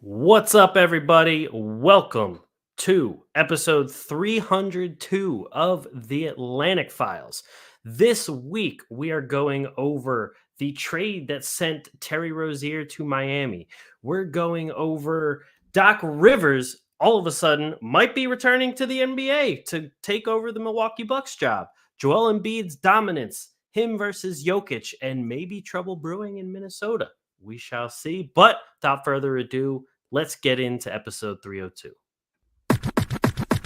What's up, everybody? Welcome to episode 302 of the Atlantic Files. This week, we are going over the trade that sent Terry Rozier to Miami. We're going over Doc Rivers, all of a sudden, might be returning to the NBA to take over the Milwaukee Bucks job. Joel Embiid's dominance, him versus Jokic, and maybe trouble brewing in Minnesota. We shall see. But without further ado, let's get into episode 302.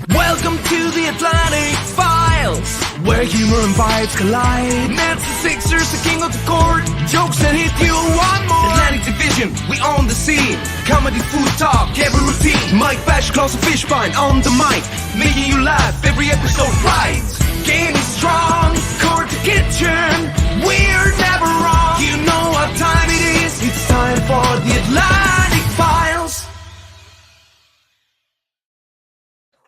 Welcome to the Atlantic Files, where humor and vibes collide. Nets and Sixers, the king of the court. Jokes that hit you one more. Atlantic Division, we own the scene. Comedy, food talk, every routine. Mike Bash, Clausen, Fischbein on the mic, making you laugh every episode right. Game is strong, court to kitchen. We're never wrong. You know what time it is. It's time for the Atlantic Files.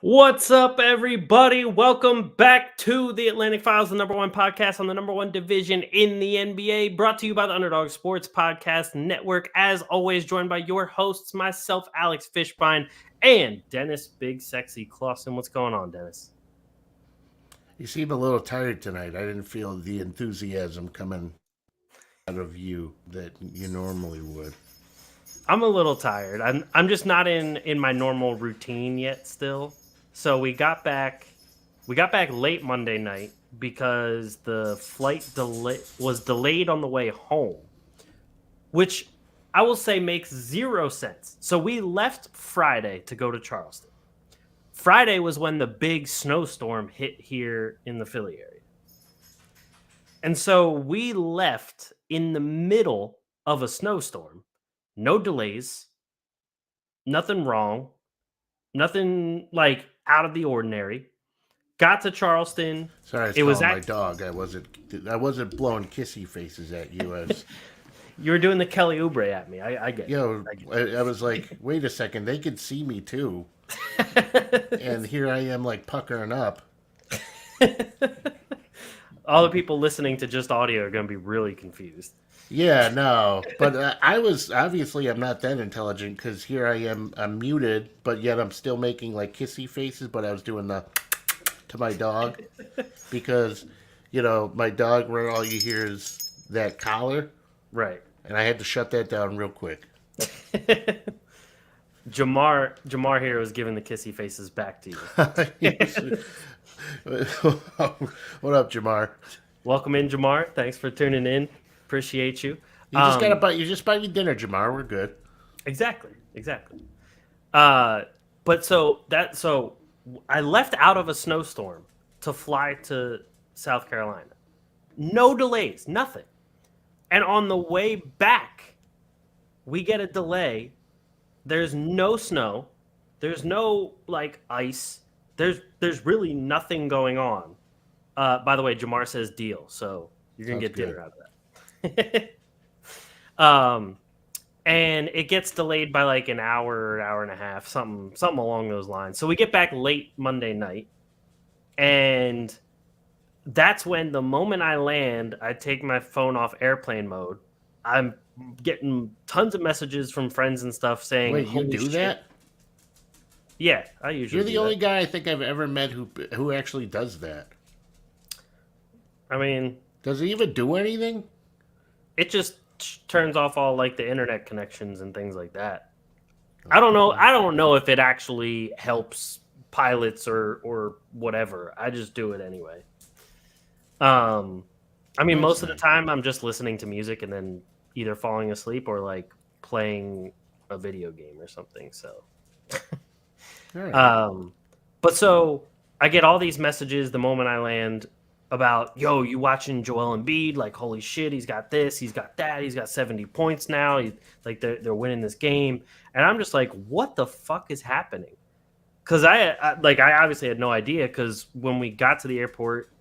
What's up, everybody? Welcome back to the Atlantic Files, the number one podcast on the number one division in the NBA, brought to you by the Underdog Sports Podcast Network. As always, joined by your hosts, myself, Alex Fischbein, and Dennis Big Sexy Clausen. What's going on, Dennis? You seem a little tired tonight. I didn't feel the enthusiasm coming out of you that you normally would. I'm a little tired. I'm just not in my normal routine yet still. So we got back late Monday night because the flight was delayed on the way home, which I will say makes zero sense. So we left Friday to go to Charleston. Friday was when the big snowstorm hit here in the Philly area. And so we left in the middle of a snowstorm. No delays, nothing wrong, nothing like out of the ordinary. Got to Charleston. Sorry, it was my dog. I wasn't blowing kissy faces at you. You were doing the Kelly Oubre at me. I get it. I was like, wait a second, they could see me too. And here I am like puckering up. All the people listening to just audio are going to be really confused. Yeah, no, but I'm not that intelligent because here I am, I'm muted, but yet I'm still making like kissy faces, but I was doing the to my dog because, my dog where all you hear is that collar. Right. And I had to shut that down real quick. Jamar here was giving the kissy faces back to you. What up, Jamar? Welcome in, Jamar. Thanks for tuning in. Appreciate you. You just buy me dinner, Jamar. We're good. Exactly. But so I left out of a snowstorm to fly to South Carolina. No delays, nothing. And on the way back, we get a delay. There's no snow. There's no ice. There's really nothing going on. By the way, Jamar says deal, so you're gonna get dinner out of that. And it gets delayed by like an hour and a half, something along those lines. So we get back late Monday night, and that's when the moment I land, I take my phone off airplane mode. I'm getting tons of messages from friends and stuff saying, "Wait, you do that?" Yeah, I usually. You're the only guy I think I've ever met who actually does that. I mean, does it even do anything? It just turns off all like the internet connections and things like that. I don't know if it actually helps pilots or whatever. I just do it anyway. Most of the time I'm just listening to music and then either falling asleep or like playing a video game or something. So, right. But so I get all these messages the moment I land about, yo, you watching Joel Embiid? Like, holy shit, he's got this, he's got that, he's got 70 points now. They're winning this game, and I'm just like, what the fuck is happening? Because I obviously had no idea. Because when we got to the airport,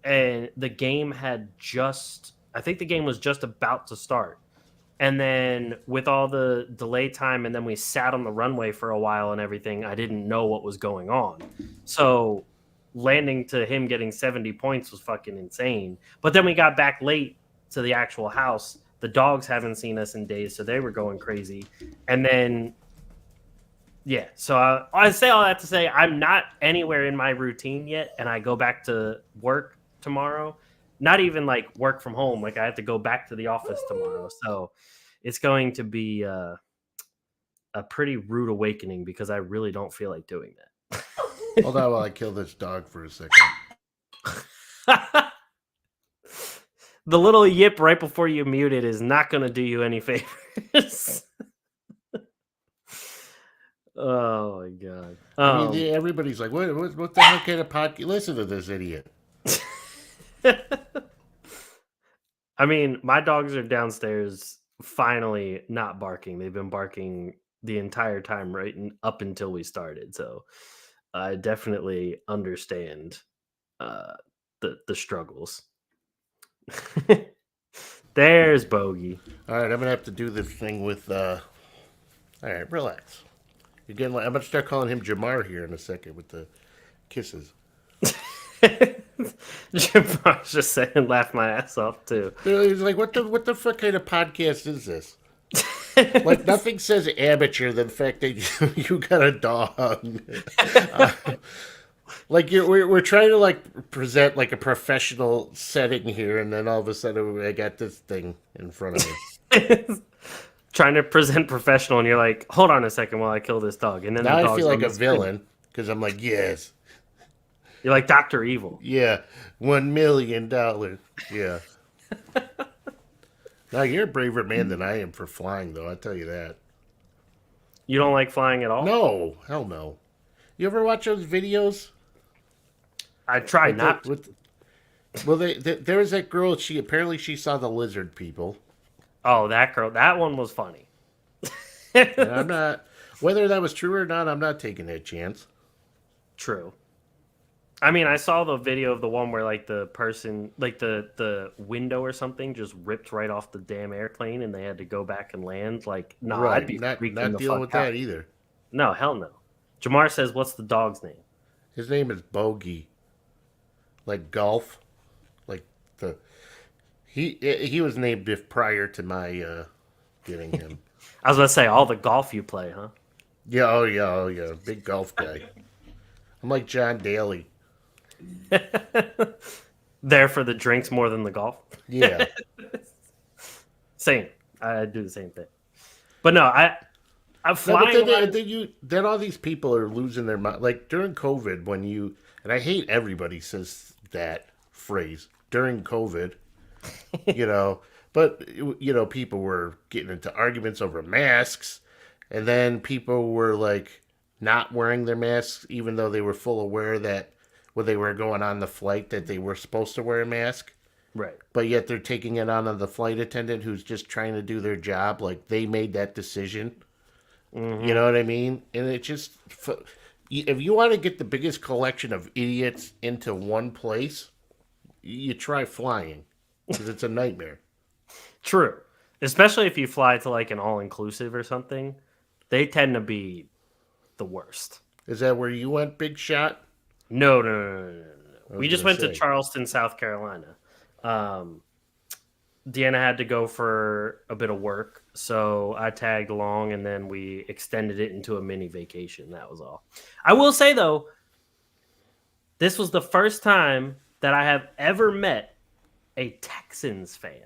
and the game I think the game was just about to start, and then with all the delay time, and then we sat on the runway for a while and everything, I didn't know what was going on, so landing to him getting 70 points was fucking insane. But then we got back late to the actual house. The dogs haven't seen us in days, so they were going crazy. And then, yeah, so I say all that to say I'm not anywhere in my routine yet, and I go back to work tomorrow. Not even like work from home. Like I have to go back to the office tomorrow. So it's going to be a pretty rude awakening because I really don't feel like doing that. Hold on while I kill this dog for a second. The little yip right before you mute it is not going to do you any favors. Oh my god! I mean, everybody's like, "What the hell kind of podcast? Listen to this idiot." I mean, my dogs are downstairs finally not barking. They've been barking the entire time up until we started. So I definitely understand the struggles. There's Bogey. All right, I'm gonna have to do this thing with. All right, relax. You're getting. I'm gonna start calling him Jamar here in a second with the kisses. Jamar's just saying, laugh my ass off too. He's like, what the fuck kind of podcast is this? Like nothing says amateur than the fact that you got a dog. Like we're trying to like present like a professional setting here, and then all of a sudden I got this thing in front of me. Trying to present professional, and you're like, hold on a second while I kill this dog. And then now the I feel like a villain because I'm like, yes. You're like Dr. Evil. Yeah, $1 million. Yeah. Now you're a braver man than I am for flying, though. I tell you that. You don't like flying at all? No, hell no. You ever watch those videos? I try not. Well, there was that girl. She saw the lizard people. Oh, that girl. That one was funny. And I'm not. Whether that was true or not, I'm not taking that chance. True. I mean, I saw the video of the one where like the person, like the window or something, just ripped right off the damn airplane, and they had to go back and land. Like, no, right. I'd be not freaking dealing with that either. No, hell no. Jamar says, "What's the dog's name?" His name is Bogey. Like golf, like the he was named prior to my getting him. I was about to say all the golf you play, huh? Yeah, oh yeah, big golf guy. I'm like John Daly. There for the drinks more than the golf. Yeah. Same. I do the same thing. But no, I'm flying. No, then all these people are losing their mind. Like during COVID, and I hate everybody says that phrase during COVID, but people were getting into arguments over masks, and then people were like not wearing their masks, even though they were full aware that when they were going on the flight that they were supposed to wear a mask. Right. But yet they're taking it on the flight attendant who's just trying to do their job. Like they made that decision. Mm-hmm. You know what I mean? And it just, if you want to get the biggest collection of idiots into one place, you try flying because it's a nightmare. True. Especially if you fly to like an all-inclusive or something. They tend to be the worst. Is that where you went, Big Shot? No. We just went to Charleston, South Carolina. Deanna had to go for a bit of work, so I tagged along, and then we extended it into a mini vacation. That was all. I will say, though, this was the first time that I have ever met a Texans fan.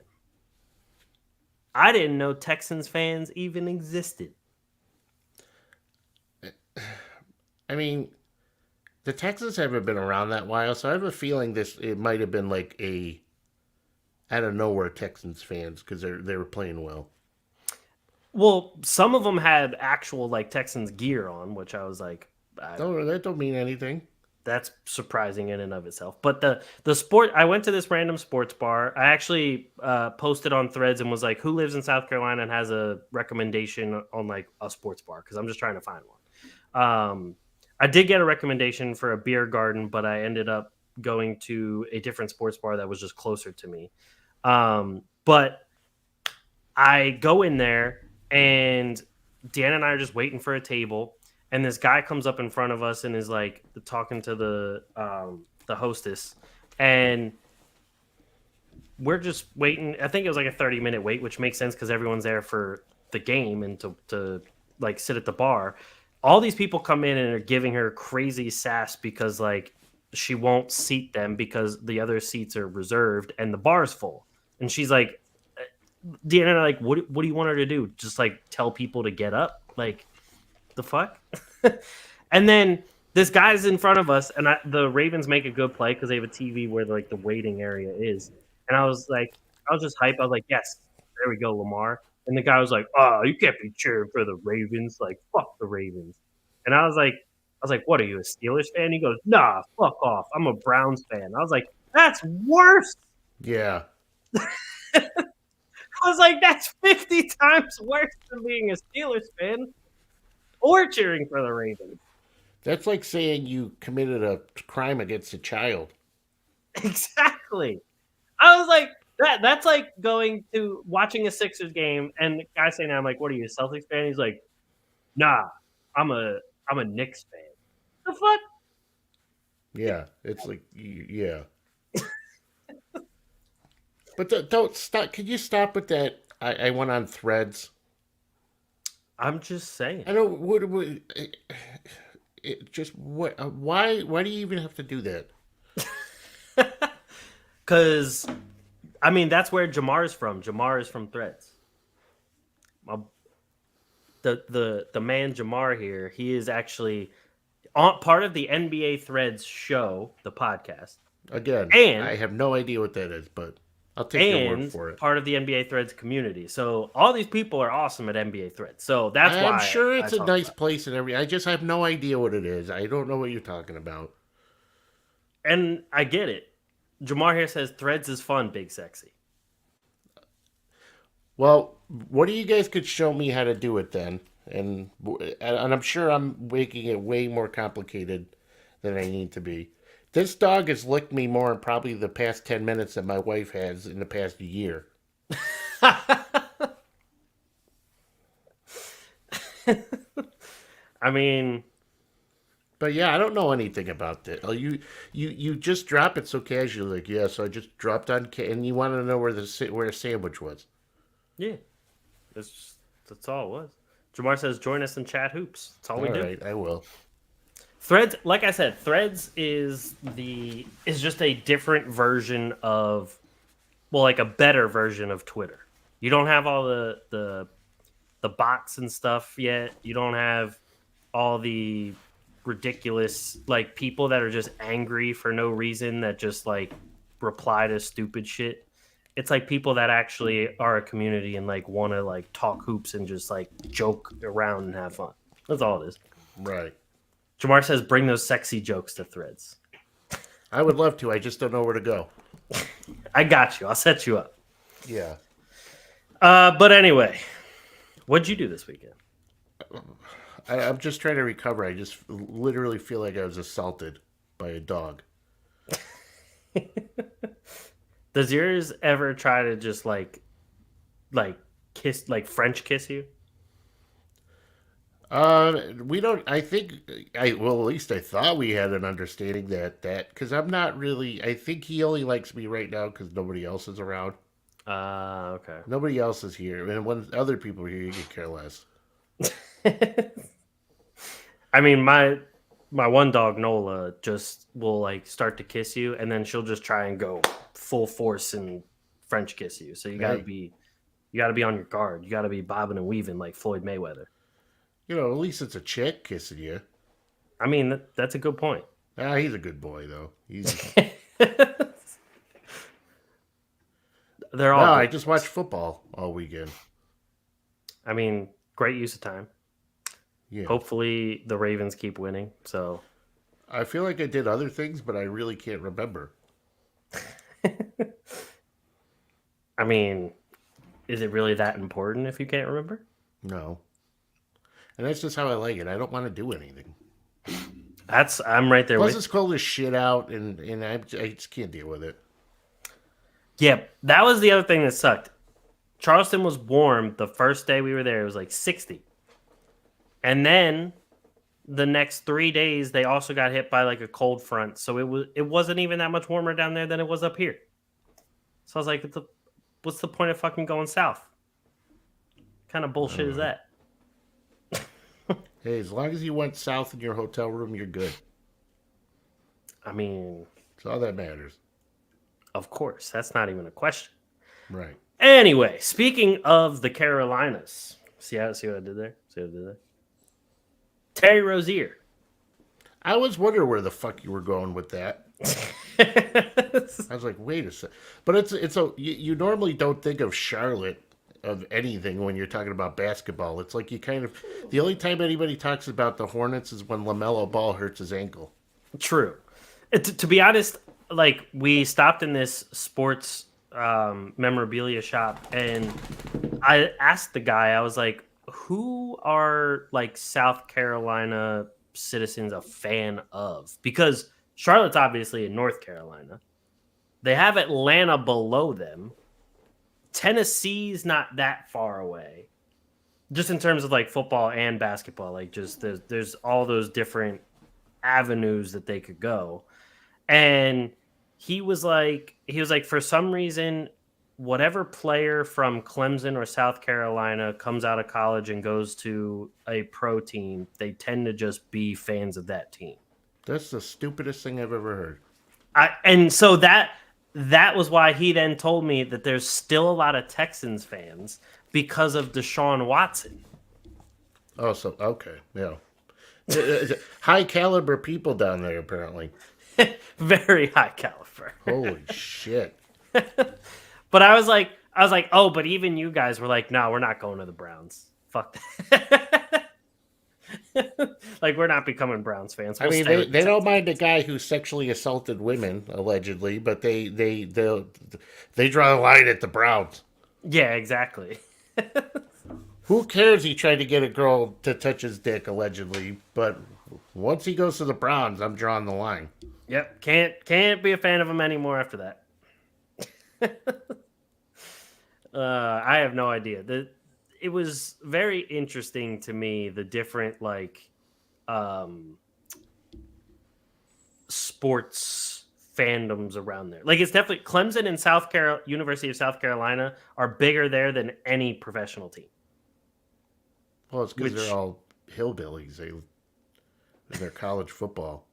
I didn't know Texans fans even existed. I mean, the Texans haven't been around that while, so I have a feeling it might have been like a out of nowhere Texans fans because they were playing well. Well, some of them had actual like Texans gear on, which I was like, that don't mean anything. That's surprising in and of itself. But the sport, I went to this random sports bar. I actually posted on Threads and was like, who lives in South Carolina and has a recommendation on like a sports bar? Because I'm just trying to find one. I did get a recommendation for a beer garden, but I ended up going to a different sports bar that was just closer to me. But I go in there, and Dan and I are just waiting for a table, and this guy comes up in front of us and is like talking to the hostess, and we're just waiting. I think it was like a 30-minute wait, which makes sense because everyone's there for the game and to like sit at the bar. All these people come in and are giving her crazy sass because like she won't seat them because the other seats are reserved and the bar's full. And she's like, Deanna, like, what do you want her to do? Just like tell people to get up? Like, the fuck? And then this guy's in front of us, and the Ravens make a good play because they have a TV where like the waiting area is. And I was just hyped. I was like, yes, there we go, Lamar. And the guy was like, oh, you can't be cheering for the Ravens. Like, fuck the Ravens. And I was like, what are you, a Steelers fan? He goes, nah, fuck off. I'm a Browns fan. I was like, that's worse. Yeah. I was like, that's 50 times worse than being a Steelers fan or cheering for the Ravens. That's like saying you committed a crime against a child. Exactly. I was like, that's like going to watching a Sixers game and the guy saying, I'm like, what are you, a Celtics fan? He's like, nah, I'm a Knicks fan. The fuck? Yeah, it's like, yeah. But don't stop. Could you stop with that? I went on Threads. I'm just saying. I don't. What? Just what? Why? Why do you even have to do that? Because, I mean, that's where Jamar is from. Jamar is from Threads. The man Jamar here, he is actually part of the NBA Threads show, the podcast. Again, and I have no idea what that is, but I'll take your word for it. Part of the NBA Threads community. So all these people are awesome at NBA Threads. So that's why I'm sure it's a nice place and everything. I just have no idea what it is. I don't know what you're talking about. And I get it. Jamar here says Threads is fun, big sexy. Well, what do you guys could show me how to do it then? And I'm sure I'm making it way more complicated than I need to be. This dog has licked me more in probably the past 10 minutes than my wife has in the past year. I mean... But yeah, I don't know anything about that. Oh, you just drop it so casually, like, yeah, so I just dropped on, and you want to know where a sandwich was. Yeah. That's all it was. Jamar says, join us in Chat Hoops. That's all we do. All right, I will. Threads, like I said, Threads is just a different version of, well, like a better version of Twitter. You don't have all the bots and stuff yet. You don't have all the ridiculous like people that are just angry for no reason that just like reply to stupid shit. It's like people that actually are a community and like want to like talk hoops and just like joke around and have fun. That's all it is. Right. Jamar says, bring those sexy jokes to Threads. I would love to. I just don't know where to go. I got you. I'll set you up. Yeah. But anyway, what'd you do this weekend? I'm just trying to recover. I just literally feel like I was assaulted by a dog. Does yours ever try to just like kiss, like French kiss you? We don't. I think well, at least I thought we had an understanding that because I'm not really. I think he only likes me right now because nobody else is around. Okay. Nobody else is here, and when other people are here, you could care less. I mean, my one dog Nola just will like start to kiss you, and then she'll just try and go full force and French kiss you. So you gotta be on your guard. You gotta be bobbing and weaving like Floyd Mayweather. You know, at least it's a chick kissing you. I mean, that's a good point. He's a good boy though. They're all. No, I just watched football all weekend. I mean, great use of time. Yeah. Hopefully the Ravens keep winning. So I feel like I did other things, but I really can't remember. I mean, is it really that important if you can't remember? No. And that's just how I like it. I don't want to do anything. I'm right there Plus with it's cold as shit out, and I just can't deal with it. Yeah, that was the other thing that sucked. Charleston was warm the first day we were there. It was like 60. And then the next 3 days, they also got hit by like a cold front. So it wasn't even that much warmer down there than it was up here. So I was like, what's the point of fucking going south? What kind of bullshit is that? Hey, as long as you went south in your hotel room, you're good. I mean, That's all that matters. of course, that's not even a question. Right. Anyway, speaking of the Carolinas, see what I did there? Terry Rozier. I was wondering where the fuck you were going with that. I was like, wait a sec. But you normally don't think of Charlotte of anything when you're talking about basketball. It's like the only time anybody talks about the Hornets is when LaMelo Ball hurts his ankle. True. To be honest, like we stopped in this sports memorabilia shop and I asked the guy, I was like, who are like South Carolina citizens a fan of? Because Charlotte's obviously in North Carolina. They have Atlanta below them. Tennessee's not that far away. Just in terms of like football and basketball, like just there's all those different avenues that they could go. And he was like, for some reason, whatever player from Clemson or South Carolina comes out of college and goes to a pro team, they tend to just be fans of that team. That's the stupidest thing I've ever heard. And so that was why he then told me that there's still a lot of Texans fans because of Deshaun Watson. Oh, so okay, yeah. High caliber people down there, apparently. Very high caliber. Holy shit. But I was like, oh, but even you guys were like, no, we're not going to the Browns. Fuck that. Like, we're not becoming Browns fans. We'll they don't mind a guy who sexually assaulted women, allegedly, but they draw the line at the Browns. Yeah, exactly. Who cares he tried to get a girl to touch his dick, allegedly, but once he goes to the Browns, I'm drawing the line. Yep, can't be a fan of him anymore after that. I have no idea. It was very interesting to me, the different like sports fandoms around there. Like it's definitely Clemson and University of South Carolina are bigger there than any professional team. Well, it's because they're all hillbillies. They're college football.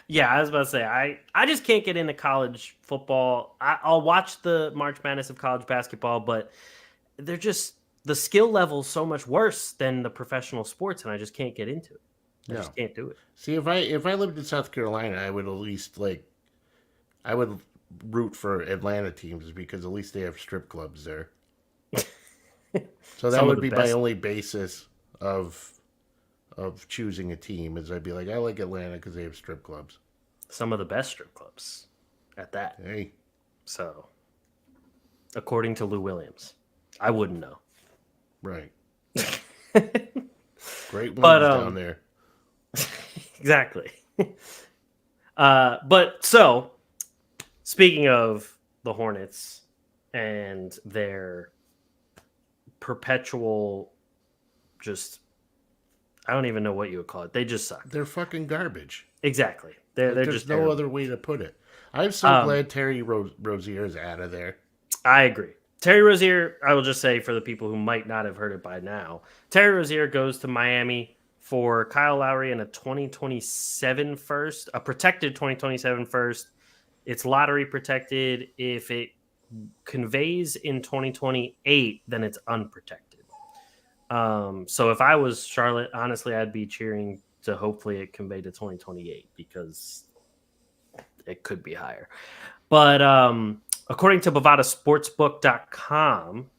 Yeah, I was about to say, I just can't get into college football. I'll watch the March Madness of college basketball, but they're just, the skill level is so much worse than the professional sports, and I just can't get into it. I just can't do it. See, if I lived in South Carolina, I would at least I would root for Atlanta teams because at least they have strip clubs there. So that would be my only basis of choosing a team, is I'd be like, I like Atlanta because they have strip clubs. Some of the best strip clubs at that. Hey. So, according to Lou Williams, I wouldn't know. Right. Great ones down there. Exactly. But so, speaking of the Hornets and their perpetual just, I don't even know what you would call it. They just suck. They're fucking garbage. Exactly. There's just no terrible. other way to put it. I'm so glad Terry Rozier is out of there. I agree. Terry Rozier, I will just say for the people who might not have heard it by now, Terry Rozier goes to Miami for Kyle Lowry and a 2027 first, a protected 2027 first. It's lottery protected. If it conveys in 2028, then it's unprotected. So if I was Charlotte, honestly, I'd be cheering to hopefully it convey to 2028 because it could be higher. But according to BovadaSportsbook.com,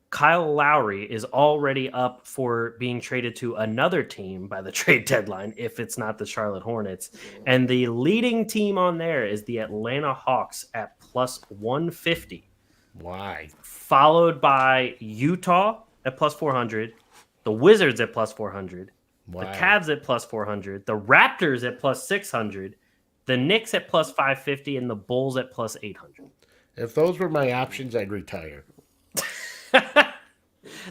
Kyle Lowry is already up for being traded to another team by the trade deadline if it's not the Charlotte Hornets. And the leading team on there is the Atlanta Hawks at plus 150. Why? Followed by Utah at plus 400, the Wizards at plus 400, the Cavs at plus 400, the Raptors at plus 600, the Knicks at plus 550, and the Bulls at plus 800. If those were my options, I'd retire.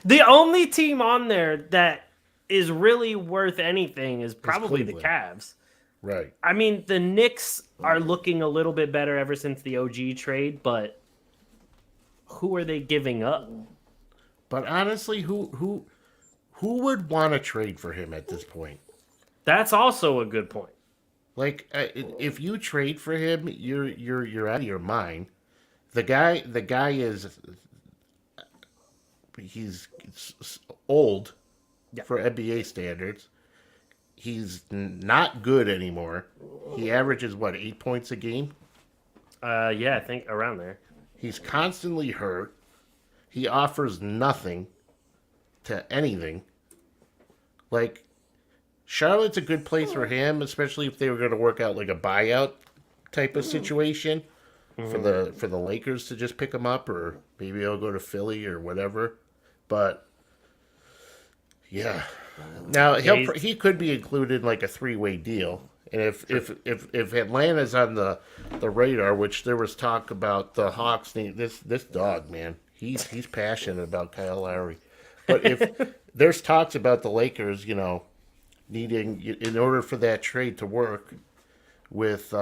The only team on there that is really worth anything is probably the Cavs. Right. I mean, the Knicks are looking a little bit better ever since the OG trade, but who are they giving up? But honestly, who would want to trade for him at this point? That's also a good point. Like, if you trade for him, you're out of your mind. The guy is he's old Yeah. for NBA standards. He's not good anymore. He averages 8 points a game. Yeah, I think around there. He's constantly hurt. He offers nothing to anything. Like, Charlotte's a good place for him, especially if they were going to work out like a buyout type of situation for the Lakers to just pick him up, or maybe he'll go to Philly or whatever. But yeah, now he could be included in like a 3-way deal. And if Atlanta's on the radar, which there was talk about the Hawks, this dog, man, he's passionate about Kyle Lowry. But if there's talks about the Lakers, needing, in order for that trade to work with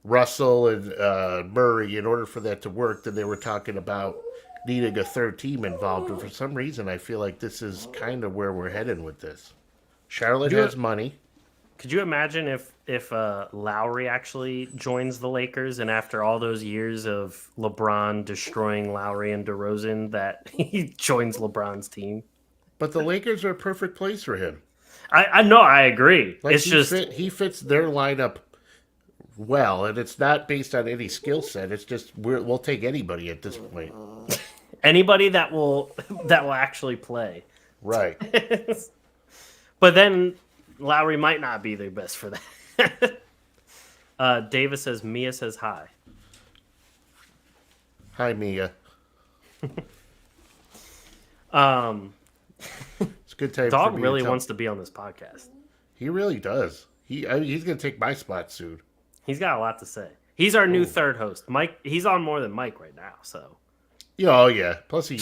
Russell and Murray, in order for that to work, then they were talking about needing a third team involved. And for some reason, I feel like this is kind of where we're heading with this. Charlotte has money. Could you imagine if Lowry actually joins the Lakers, and after all those years of LeBron destroying Lowry and DeRozan, that he joins LeBron's team? But the Lakers are a perfect place for him. I know, I agree. Like, it's just he fits their lineup well, and it's not based on any skill set. It's just we'll take anybody at this point. anybody that will actually play. Right. But then Lowry might not be the best for that. Davis says Mia says hi. Hi, Mia. It's a good time. Dog really wants to be on this podcast. He really does. He's going to take my spot soon. He's got a lot to say. He's our new third host. Mike, he's on more than Mike right now. So. Oh yeah. Plus he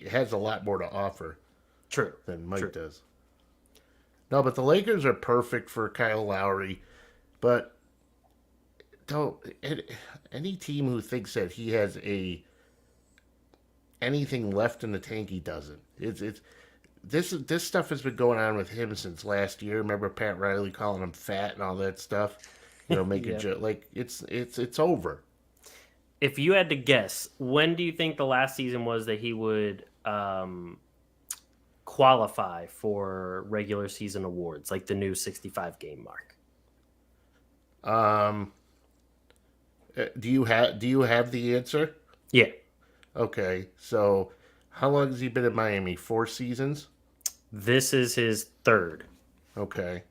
has a lot more to offer. True. Than Mike does. No, but the Lakers are perfect for Kyle Lowry. But any team who thinks that he has anything left in the tank, he doesn't. This stuff has been going on with him since last year. Remember Pat Riley calling him fat and all that stuff? Making joke like it's over. If you had to guess, when do you think the last season was that he would qualify for regular season awards, like the new 65 game mark? Do you have the answer? Yeah. Okay, so how long has he been in Miami? 4 seasons? This is his third. Okay.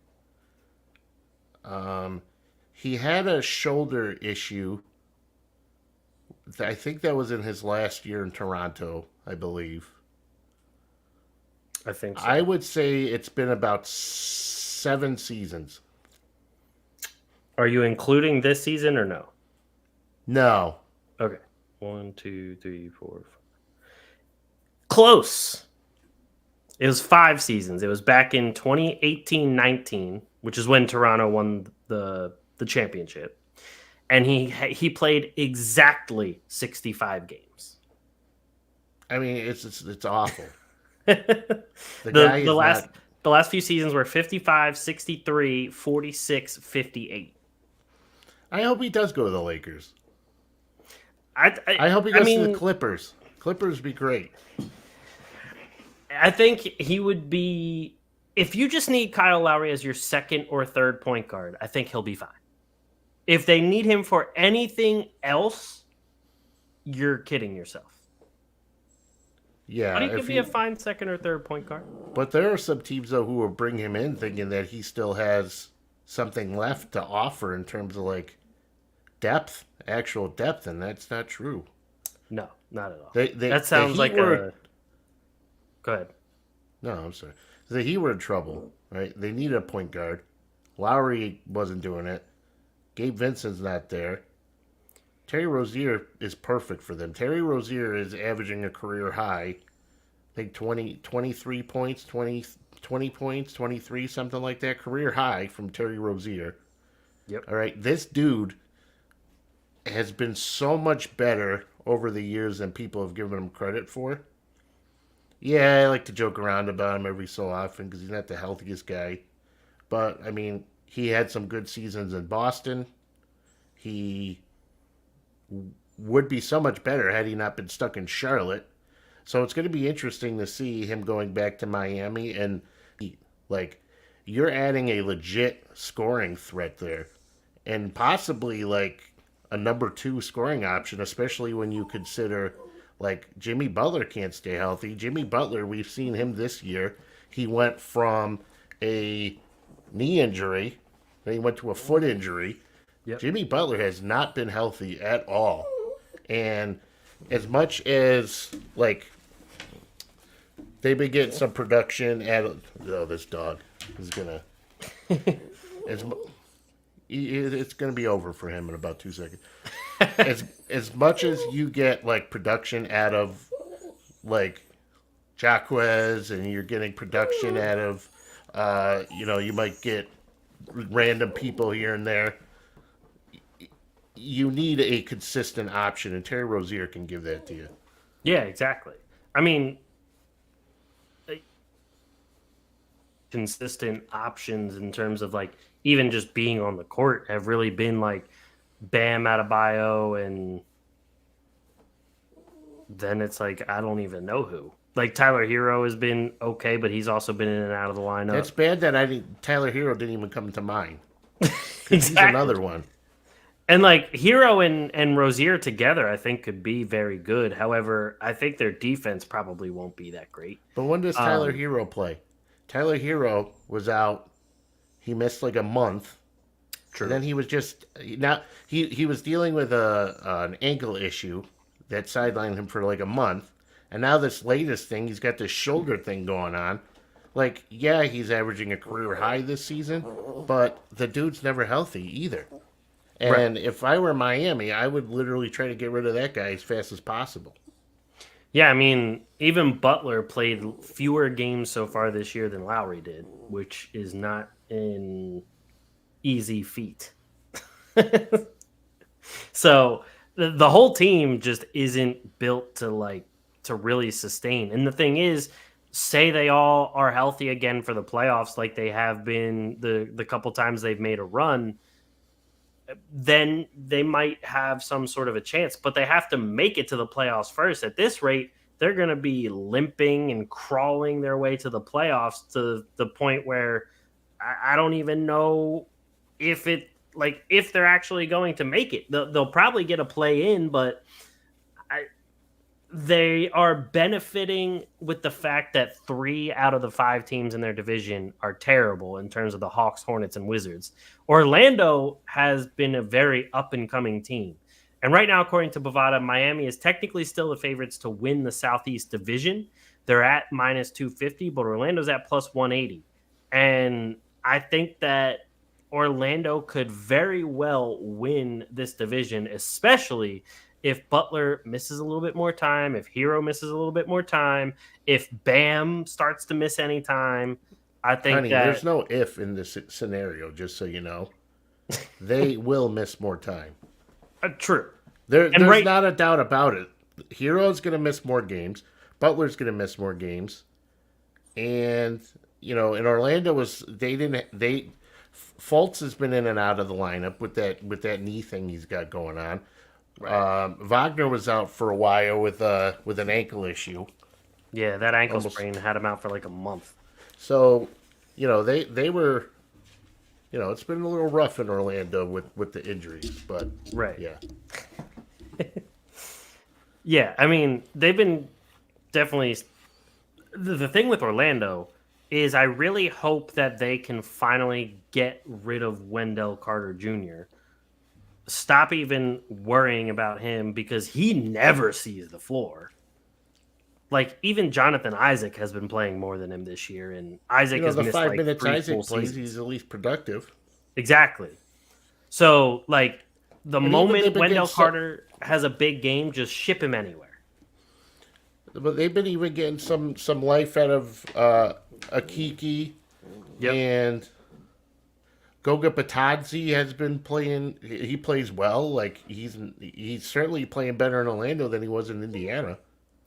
He had a shoulder issue. I think that was in his last year in Toronto, I believe. I think so. I would say it's been about 7 seasons. Are you including this season or no? No. Okay. 1, 2, 3, 4, 5. Close. It was 5 seasons. It was back in 2018-19, which is when Toronto won the championship. And he played exactly 65 games. I mean, it's awful. The last few seasons were 55, 63, 46, 58. I hope he does go to the Lakers. I hope he goes to the Clippers. Clippers would be great. I think he would be, if you just need Kyle Lowry as your second or third point guard, I think he'll be fine. If they need him for anything else, you're kidding yourself. Yeah. But he could be a fine second or third point guard. But there are some teams, though, who will bring him in thinking that he still has something left to offer in terms of, like, depth, actual depth, and that's not true. No, not at all. That sounds like a... Go ahead. No, I'm sorry. The Heat were in trouble, right? They needed a point guard. Lowry wasn't doing it. Gabe Vincent's not there. Terry Rozier is perfect for them. Terry Rozier is averaging a career high, I think 23 points, 20 points, 23, something like that. Career high from Terry Rozier. Yep. All right. This dude has been so much better over the years than people have given him credit for. Yeah, I like to joke around about him every so often because he's not the healthiest guy. But, I mean, he had some good seasons in Boston. He would be so much better had he not been stuck in Charlotte. So it's going to be interesting to see him going back to Miami. And, like, you're adding a legit scoring threat there. And possibly, like, a number 2 scoring option, especially when you consider, like, Jimmy Butler can't stay healthy. Jimmy Butler, we've seen him this year. He went from a knee injury, then he went to a foot injury. Yep. Jimmy Butler has not been healthy at all. And as much as, like, they've been getting some production at... Oh, this dog is going to... It's going to be over for him in about 2 seconds. As much as you get, like, production out of, like, Jaquez, and you're getting production out of, you might get random people here and there, you need a consistent option, and Terry Rozier can give that to you. Yeah, exactly. I mean, consistent options in terms of, like, even just being on the court have really been, like, Bam Adebayo, and then it's like, I don't even know who. Like, Tyler Hero has been okay, but he's also been in and out of the lineup. It's bad that Tyler Hero didn't even come to mind. Exactly. He's another one. And, like, Hero and Rozier together, I think, could be very good. However, I think their defense probably won't be that great. But when does Tyler Hero play? Tyler Hero was out. He missed like a month. True. And then he was just... Now, he was dealing with an ankle issue that sidelined him for like a month. And now this latest thing, he's got this shoulder thing going on. Like, yeah, he's averaging a career high this season, but the dude's never healthy either. And if I were Miami, I would literally try to get rid of that guy as fast as possible. Yeah, I mean, even Butler played fewer games so far this year than Lowry did, which is not an easy feat. So the whole team just isn't built to really sustain. And the thing is, say they all are healthy again for the playoffs like they have been the couple times they've made a run, then they might have some sort of a chance, but they have to make it to the playoffs first. At this rate, they're going to be limping and crawling their way to the playoffs to the point where I don't even know if they're actually going to make it. They'll probably get a play in, but they are benefiting with the fact that 3 out of the 5 teams in their division are terrible in terms of the Hawks, Hornets, and Wizards. Orlando has been a very up-and-coming team. And right now, according to Bovada, Miami is technically still the favorites to win the Southeast Division. They're at minus 250, but Orlando's at plus 180. And I think that Orlando could very well win this division, especially if Butler misses a little bit more time, if Hero misses a little bit more time, if Bam starts to miss any time. I think there's no if in this scenario, just so you know. They will miss more time. True. There's not a doubt about it. Hero's going to miss more games. Butler's going to miss more games. And, in Orlando Fultz has been in and out of the lineup with that knee thing he's got going on. Right. Wagner was out for a while with an ankle issue. Yeah, that ankle sprain had him out for like a month. So, they were, it's been a little rough in Orlando with the injuries, but right. Yeah. Yeah, I mean, they've been definitely the thing with Orlando is I really hope that they can finally get rid of Wendell Carter Jr. Stop even worrying about him because he never sees the floor. Like, even Jonathan Isaac has been playing more than him this year, and Isaac has missed like 3 full seasons. Isaac plays, he's at least productive. Exactly. So, like, the moment Wendell Carter has a big game, just ship him anywhere. But they've been even getting some life out of Akiki, Yep. and Goga Batadze has been playing. He plays well. Like he's certainly playing better in Orlando than he was in Indiana.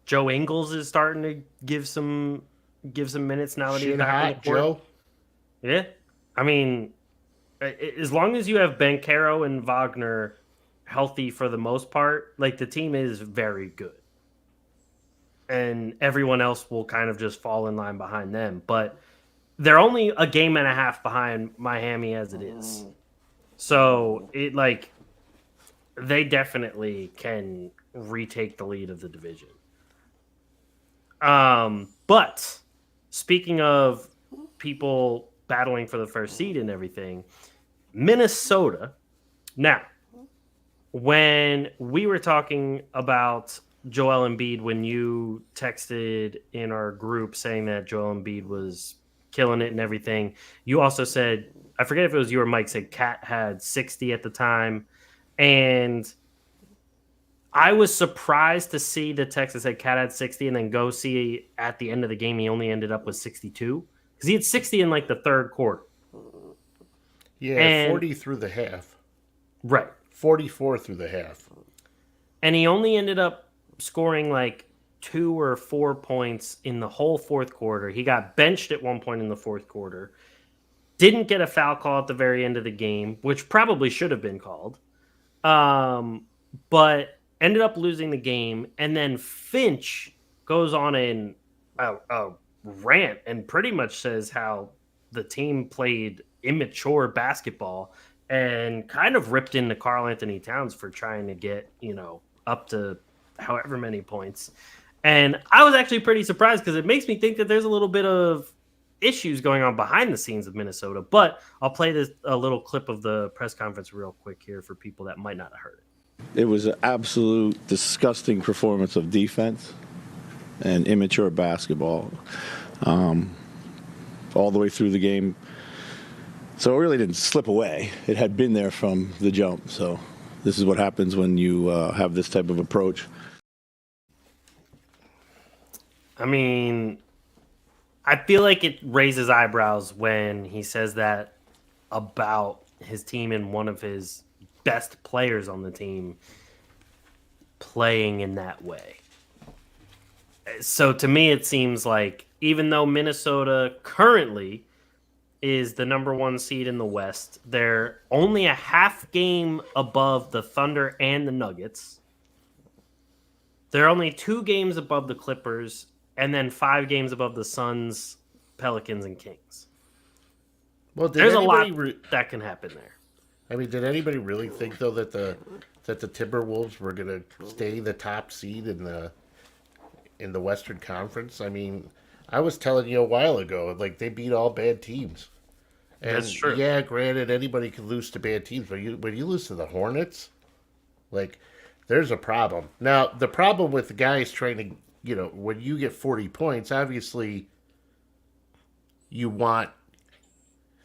Joe Ingles is starting to give some minutes now that he's Shit back on the hot, court. Joe. Yeah, I mean, as long as you have Banchero and Wagner healthy for the most part, like the team is very good, and everyone else will kind of just fall in line behind them. But they're only a game and a half behind Miami as it is, so they definitely can retake the lead of the division. But speaking of people battling for the first seed and everything, Minnesota. Now, when we were talking about Joel Embiid, when you texted in our group saying that Joel Embiid was killing it and everything, you also said, I forget if it was you or Mike, said Cat had 60 at the time. And I was surprised to see the text that said Cat had 60 and then go see at the end of the game he only ended up with 62 because he had 60 in like the third quarter. Yeah, And 40 through the half. Right. 44 through the half. And he only ended up scoring like 2 or 4 points in the whole fourth quarter. He got benched at one point in the fourth quarter. Didn't get a foul call at the very end of the game, which probably should have been called. But ended up losing the game. And then Finch goes on a rant and pretty much says how the team played immature basketball and kind of ripped into Karl Anthony Towns for trying to get, up to however many points. And I was actually pretty surprised because it makes me think that there's a little bit of issues going on behind the scenes of Minnesota. But I'll play a little clip of the press conference real quick here for people that might not have heard it. It was an absolute disgusting performance of defense and immature basketball all the way through the game. So it really didn't slip away. It had been there from the jump. So this is what happens when you have this type of approach. I mean, I feel like it raises eyebrows when he says that about his team and one of his best players on the team playing in that way. So to me, it seems like even though Minnesota currently is the number one seed in the West, they're only a half game above the Thunder and the Nuggets. They're only 2 games above the Clippers and then 5 games above the Suns, Pelicans, and Kings. Well, there's a lot that can happen there. I mean, did anybody really think though that the Timberwolves were going to stay the top seed in the Western Conference? I mean, I was telling you a while ago, like they beat all bad teams. And that's true. Yeah, granted, anybody can lose to bad teams, but when you lose to the Hornets, like there's a problem. Now, the problem with the guys trying to, when you get 40 points, obviously you want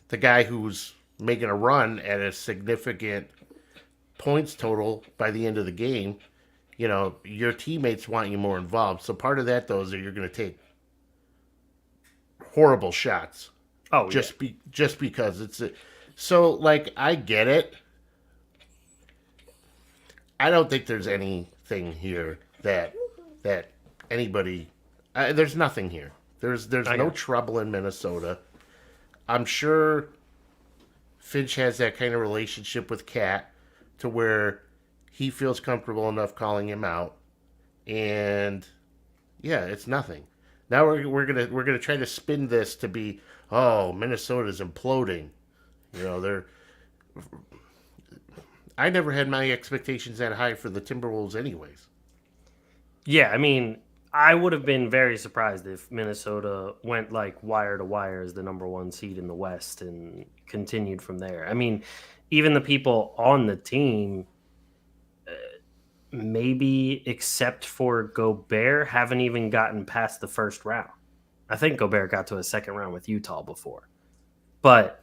the guy who's making a run at a significant points total by the end of the game. Your teammates want you more involved. So part of that, though, is that you're going to take horrible shots. Oh, just because it's so like I get it. I don't think there's anything here that anybody. There's nothing here. There's no trouble in Minnesota. I'm sure Finch has that kind of relationship with Cat to where he feels comfortable enough calling him out, and yeah, it's nothing. Now we're gonna try to spin this to be, oh, Minnesota's imploding. I never had my expectations that high for the Timberwolves anyways. Yeah, I mean, I would have been very surprised if Minnesota went like wire to wire as the number one seed in the West and continued from there. I mean, even the people on the team, maybe except for Gobert, haven't even gotten past the first round. I think Gobert got to a second round with Utah before. But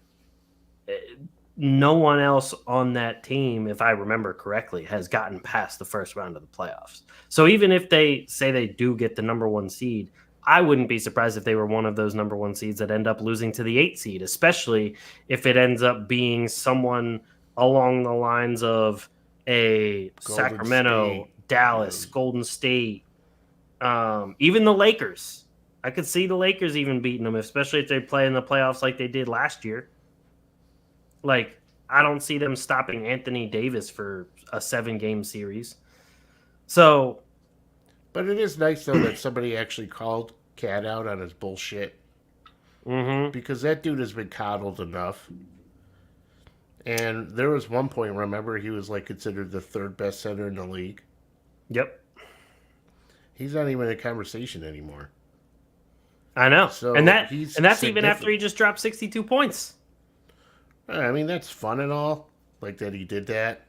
no one else on that team, if I remember correctly, has gotten past the first round of the playoffs. So even if they say they do get the number one seed, I wouldn't be surprised if they were one of those number 1 seeds that end up losing to the 8 seed, especially if it ends up being someone along the lines of a Golden Sacramento, State. Dallas, Golden State, even the Lakers. I could see the Lakers even beating them, especially if they play in the playoffs like they did last year. Like, I don't see them stopping Anthony Davis for a 7-game series. So, But it is nice, though, that somebody actually called Cat out on his bullshit. Because that dude has been coddled enough. And there was one point, remember, he was like considered the 3rd best center in the league. yep. He's not even in a conversation anymore. I know. So and that's he's even after he just dropped 62 points. I mean, that's fun and all, like that he did that.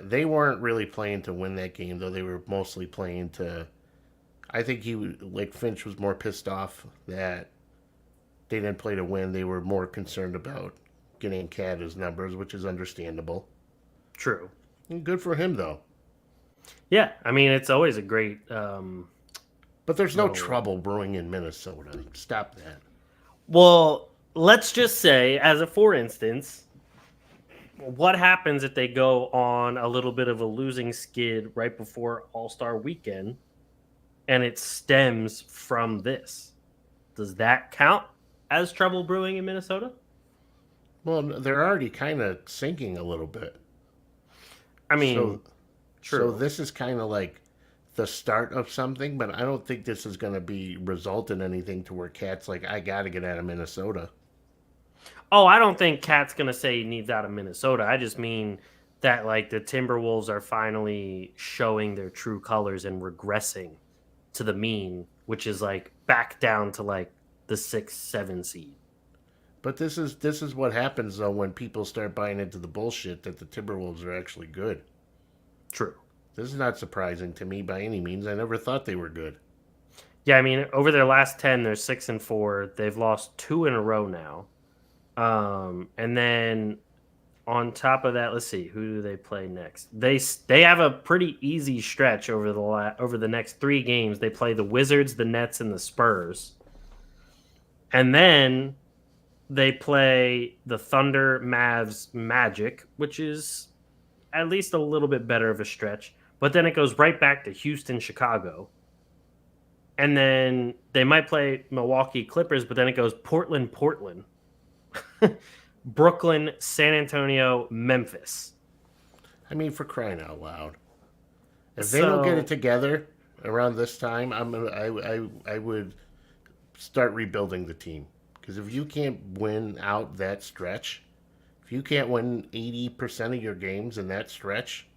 They weren't really playing to win that game, though. They were mostly playing to... I think Finch was more pissed off that they didn't play to win. They were more concerned about getting Cat his numbers, which is understandable. True. And good for him, though. Yeah, I mean, it's always a great... But there's no trouble brewing in Minnesota. Stop that. Well, let's just say, as a for instance, what happens if they go on a little bit of a losing skid right before All-Star Weekend, and it stems from this? Does that count as trouble brewing in Minnesota? Well, they're already kind of sinking a little bit. I mean, So true. this is kind of like the start of something, but I don't think this is going to result in anything to where Cat's like, I got to get out of Minnesota. Oh, I don't think Cat's going to say he needs out of Minnesota. I just mean that, like, the Timberwolves are finally showing their true colors and regressing to the mean, which is, like, back down to, like, the 6-7 seed. But this is what happens, though, when people start buying into the bullshit that the Timberwolves are actually good. True. This is not surprising to me by any means. I never thought they were good. Yeah, I mean, over their last 10, they're 6-4. They've lost 2 in a row now. And then on top of that, let's see, who do they play next? They have a pretty easy stretch over the next 3 games. They play the Wizards, the Nets, and the Spurs. And then they play the Thunder, Mavs, Magic, which is at least a little bit better of a stretch. But then it goes right back to Houston, Chicago. And then they might play Milwaukee Clippers, but then it goes Portland, Brooklyn, San Antonio, Memphis. I mean, for crying out loud. If they don't get it together around this time, I would start rebuilding the team. Because if you can't win out that stretch, if you can't win 80% of your games in that stretch,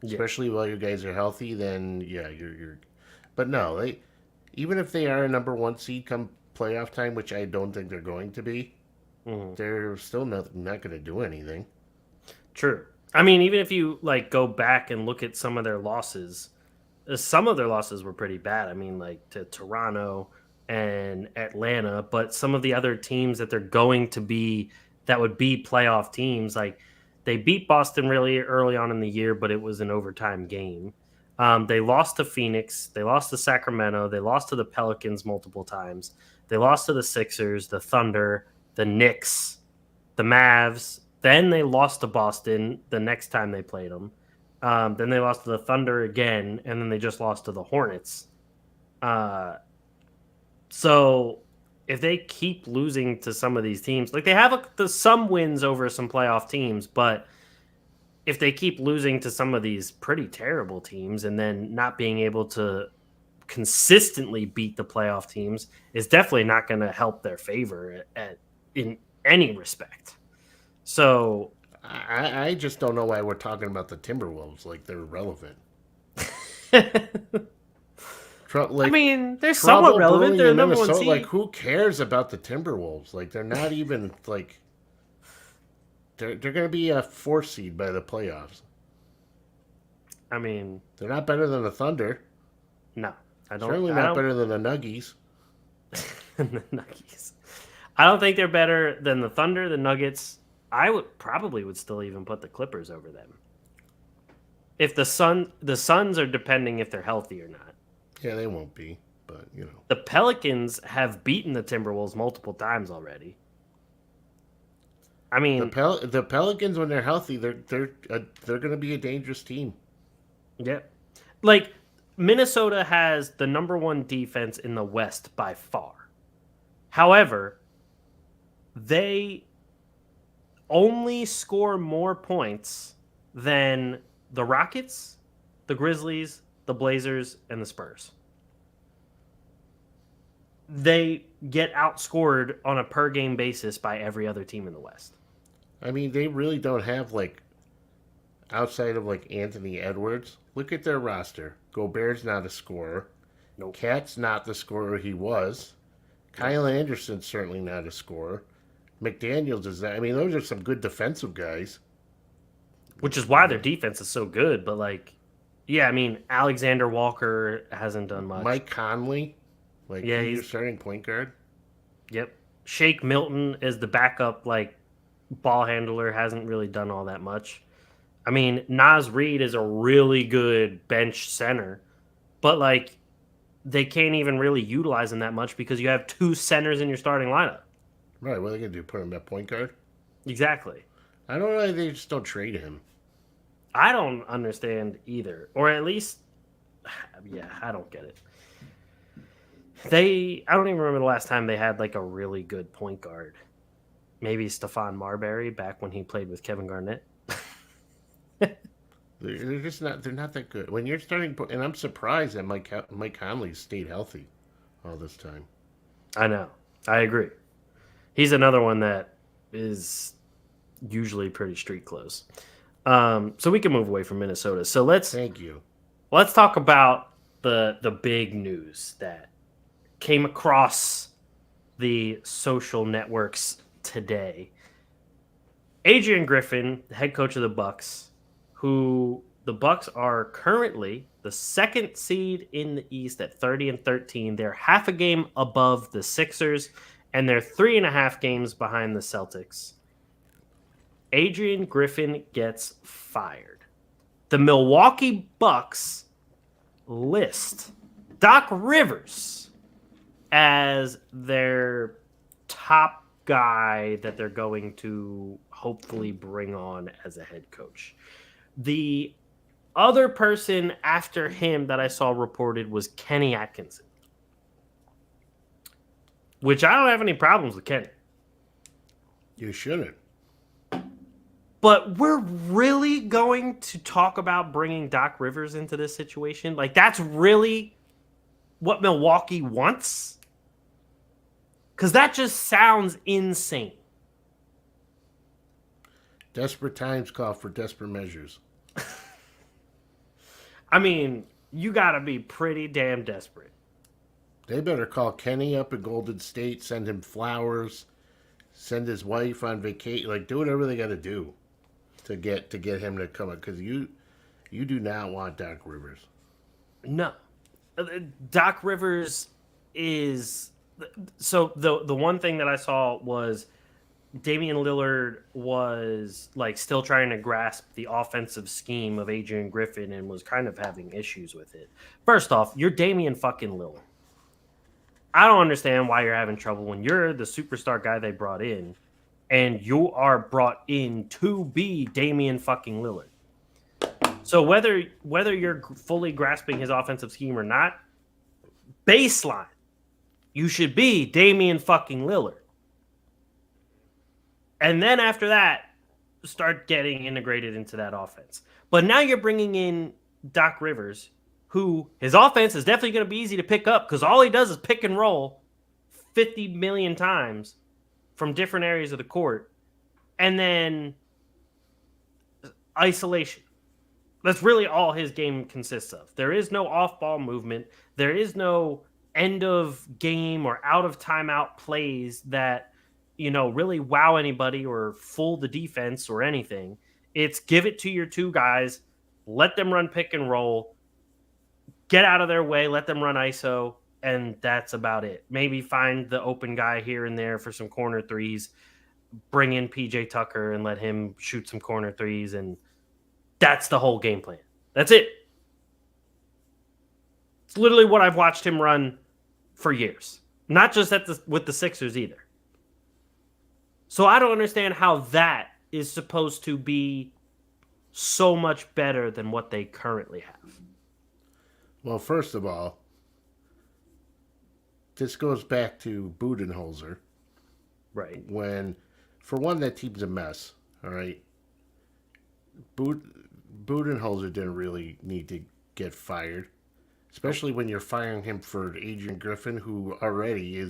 especially while you guys are healthy, then yeah, you're. But no, even if they are a number 1 seed come playoff time, which I don't think they're going to be, they're still not going to do anything. True. I mean, even if you like go back and look at some of their losses were pretty bad. I mean, like to Toronto and Atlanta, but some of the other teams that they're going to be that would be playoff teams, like they beat Boston really early on in the year, but it was an overtime game. They lost to Phoenix. They lost to Sacramento. They lost to the Pelicans multiple times. They lost to the Sixers, the Thunder, the Knicks, the Mavs. Then they lost to Boston the next time they played them. Then they lost to the Thunder again, and then they just lost to the Hornets. So if they keep losing to some of these teams, like they have some wins over some playoff teams, but if they keep losing to some of these pretty terrible teams and then not being able to consistently beat the playoff teams, is definitely not going to help their favor in any respect. So I just don't know why we're talking about the Timberwolves like they're relevant. I mean, they're somewhat relevant. They're the number 1 seed. Like, who cares about the Timberwolves? Like, they're not even like they're going to be a 4 seed by the playoffs. I mean, they're not better than the Thunder. No, I don't. Certainly not better than the Nuggies. The Nuggies. I don't think they're better than the Thunder, the Nuggets. I would still even put the Clippers over them. If the Suns are depending if they're healthy or not. Yeah, they won't be. but The Pelicans have beaten the Timberwolves multiple times already. I mean, the Pelicans, when they're healthy, they're going to be a dangerous team. yeah. Like, Minnesota has the number one defense in the West by far. However, they only score more points than the Rockets, the Grizzlies, the Blazers, and the Spurs. They get outscored on a per game basis by every other team in the West. I mean, they really don't have, like, outside of, like, Anthony Edwards. Look at their roster. Gobert's not a scorer. Nope. Cat's not the scorer he was. Kyle Anderson's certainly not a scorer. McDaniels is that. I mean, those are some good defensive guys. Which is why their defense is so good. But, like, yeah, I mean, Alexander Walker hasn't done much. Mike Conley, like, Yeah, he's he's your starting point guard. Yep. Shake Milton is the backup, like, ball handler, hasn't really done all that much. I mean, Naz Reid is a really good bench center, but, like, they can't even really utilize him that much because you have two centers in your starting lineup. Right, what are they going to do? Put him at point guard? Exactly. I don't know why they just don't trade him. I don't understand either. Or at least, yeah, I don't get it. I don't even remember the last time they had, like, a really good point guard. Maybe Stephon Marbury back when he played with Kevin Garnett. They're just not. They're not that good. When you're starting, and I'm surprised that Mike Conley stayed healthy all this time. I know. I agree. He's another one that is usually pretty street close. So we can move away from Minnesota. So let's talk about the big news that came across the social networks today. Adrian Griffin, the head coach of the Bucks, who the Bucks are currently the second seed in the East at 30-13. They're half a game above the Sixers, and they're 3.5 games behind the Celtics. Adrian Griffin gets fired. The Milwaukee Bucks list Doc Rivers as their top guy that they're going to hopefully bring on as a head coach. The other person after him that I saw reported was Kenny Atkinson, which I don't have any problems with Kenny. You shouldn't. But we're really going to talk about bringing Doc Rivers into this situation? Like, that's really what Milwaukee wants? Because that just sounds insane. Desperate times call for desperate measures. I mean, you got to be pretty damn desperate. They better call Kenny up at Golden State, send him flowers, send his wife on vacation, like, do whatever they got to do to get him to come up, because you do not want Doc Rivers. No. Doc Rivers is... So the one thing that I saw was Damian Lillard was, like, still trying to grasp the offensive scheme of Adrian Griffin and was kind of having issues with it. First off, you're Damian fucking Lillard. I don't understand why you're having trouble when you're the superstar guy they brought in and you are brought in to be Damian fucking Lillard. So whether you're fully grasping his offensive scheme or not, baseline, you should be Damian fucking Lillard. And then after that, start getting integrated into that offense. But now you're bringing in Doc Rivers, who his offense is definitely going to be easy to pick up because all he does is pick and roll 50 million times from different areas of the court. And then isolation. That's really all his game consists of. There is no off-ball movement. There is no end of game or out of timeout plays that, you know, really wow anybody or fool the defense or anything. It's give it to your two guys, let them run pick and roll, get out of their way, let them run ISO, and that's about it. Maybe find the open guy here and there for some corner threes, bring in PJ Tucker and let him shoot some corner threes, and that's the whole game plan. That's it. It's literally what I've watched him run for years. Not just with the Sixers either. So I don't understand how that is supposed to be so much better than what they currently have. Well, first of all, this goes back to Budenholzer. Right. When, for one, that team's a mess. All right. Budenholzer didn't really need to get fired, especially when you're firing him for Adrian Griffin, who already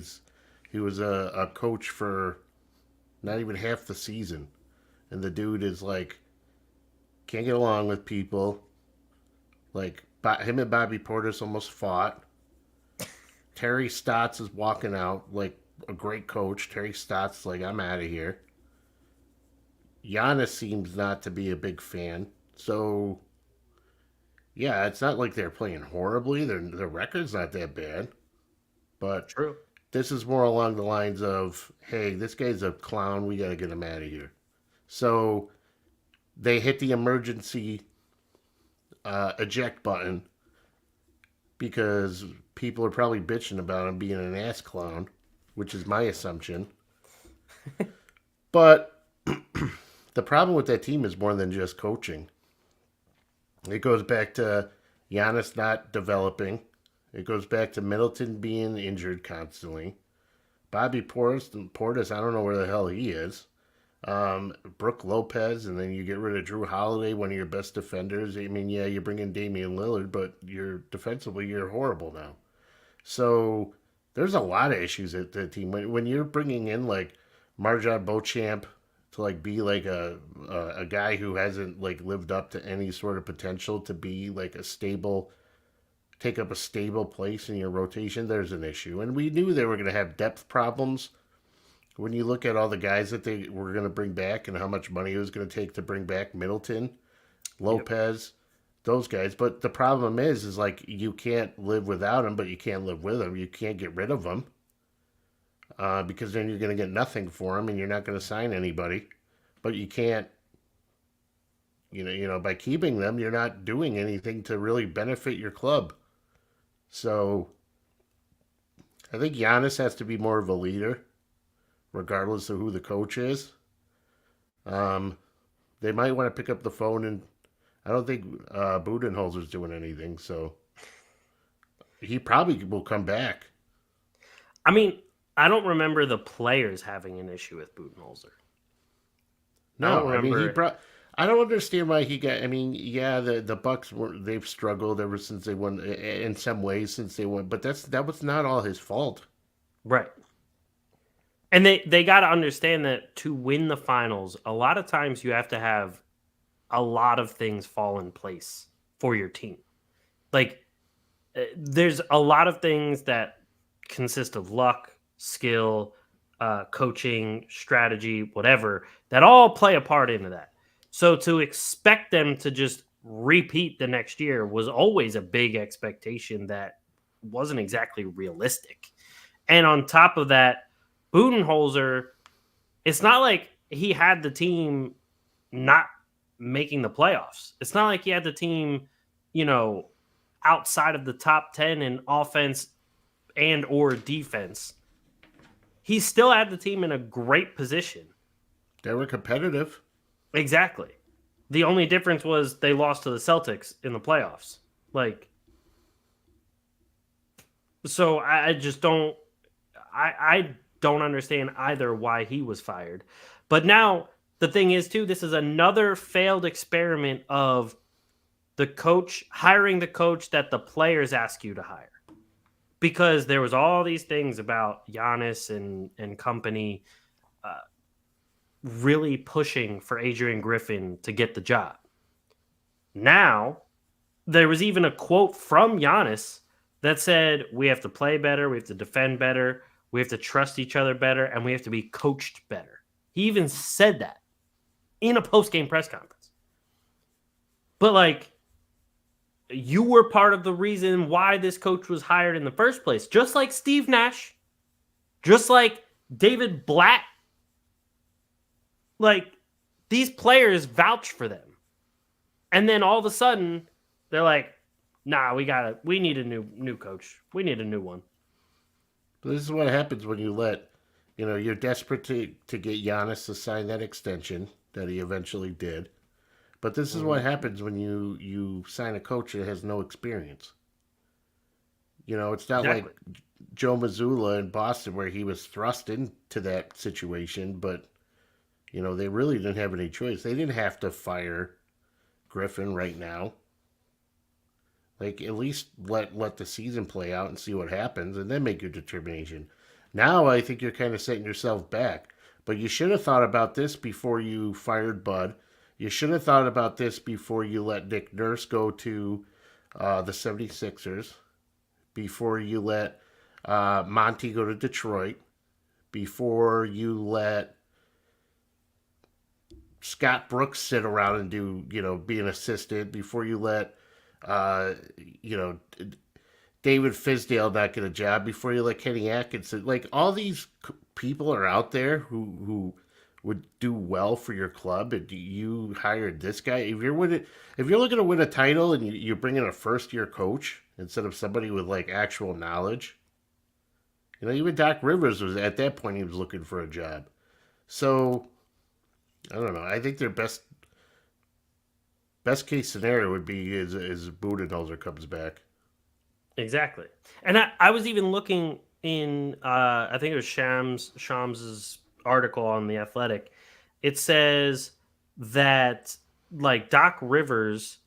he was a coach for not even half the season, and the dude is like can't get along with people. Like him and Bobby Portis almost fought. Terry Stotts is walking out like a great coach. Terry Stotts like, I'm out of here. Giannis seems not to be a big fan. So, yeah, it's not like they're playing horribly. Their record's not that bad. But True. This is more along the lines of, hey, this guy's a clown. We got to get him out of here. So they hit the emergency eject button because people are probably bitching about him being an ass clown, which is my assumption. But the problem with that team is more than just coaching. It goes back to Giannis not developing. It goes back to Middleton being injured constantly. Bobby Portis, I don't know where the hell he is. Brooke Lopez, and then you get rid of Drew Holiday, one of your best defenders. I mean, yeah, you bring in Damian Lillard, but defensively, you're horrible now. So there's a lot of issues at the team. When you're bringing in like Marjon Beauchamp to like be like a guy who hasn't like lived up to any sort of potential to be like take up a stable place in your rotation, there's an issue. And we knew they were going to have depth problems. When you look at all the guys that they were going to bring back and how much money it was going to take to bring back Middleton, Lopez, those guys. But the problem is like you can't live without them, but you can't live with them. You can't get rid of them because then you're going to get nothing for them and you're not going to sign anybody. But you can't, by keeping them, you're not doing anything to really benefit your club. So I think Giannis has to be more of a leader, regardless of who the coach is. They might want to pick up the phone, and I don't think Budenholzer's doing anything, so he probably will come back. I mean, I don't remember the players having an issue with Budenholzer. No, I mean, I don't understand why he got. I mean, yeah, the Bucks they've struggled ever since they won in some ways since they won, but that was not all his fault, right? And they got to understand that to win the finals, a lot of times you have to have a lot of things fall in place for your team. Like there's a lot of things that consist of luck, skill, coaching, strategy, whatever, that all play a part into that. So to expect them to just repeat the next year was always a big expectation that wasn't exactly realistic. And on top of that, Budenholzer, it's not like he had the team not making the playoffs. It's not like he had the team, outside of the top 10 in offense and or defense. He still had the team in a great position. They were competitive. Exactly. The only difference was they lost to the Celtics in the playoffs. So I just don't I don't understand either why he was fired. But now the thing is too, this is another failed experiment of the coach hiring the coach that the players ask you to hire. Because there was all these things about Giannis and company really pushing for Adrian Griffin to get the job. Now, there was even a quote from Giannis that said, we have to play better, we have to defend better, we have to trust each other better, and we have to be coached better. He even said that in a post-game press conference. But, you were part of the reason why this coach was hired in the first place. Just like Steve Nash, just like David Blatt. These players vouch for them. And then all of a sudden, they're like, nah, we need a new coach. We need a new one. This is what happens when you let, you're desperate to get Giannis to sign that extension that he eventually did. But this is what happens when you sign a coach that has no experience. It's not Exactly. like Joe Mazzulla in Boston where he was thrust into that situation, but, they really didn't have any choice. They didn't have to fire Griffin right now. Like, at least let the season play out and see what happens, and then make your determination. Now I think you're kind of setting yourself back. But you should have thought about this before you fired Bud. You should have thought about this before you let Nick Nurse go to the 76ers, before you let Monty go to Detroit, before you let Scott Brooks sit around and be an assistant, before you let David Fizdale not get a job, before you let Kenny Atkinson. Like, all these people are out there who would do well for your club, and you hired this guy. If you're looking to win a title and you bring in a first year coach instead of somebody with like actual knowledge, even Doc Rivers was at that point, he was looking for a job. So I don't know. I think their best case scenario would be is Budenholzer comes back. Exactly. And I was even looking in, I think it was Shams's article on The Athletic. It says that, like, Doc Rivers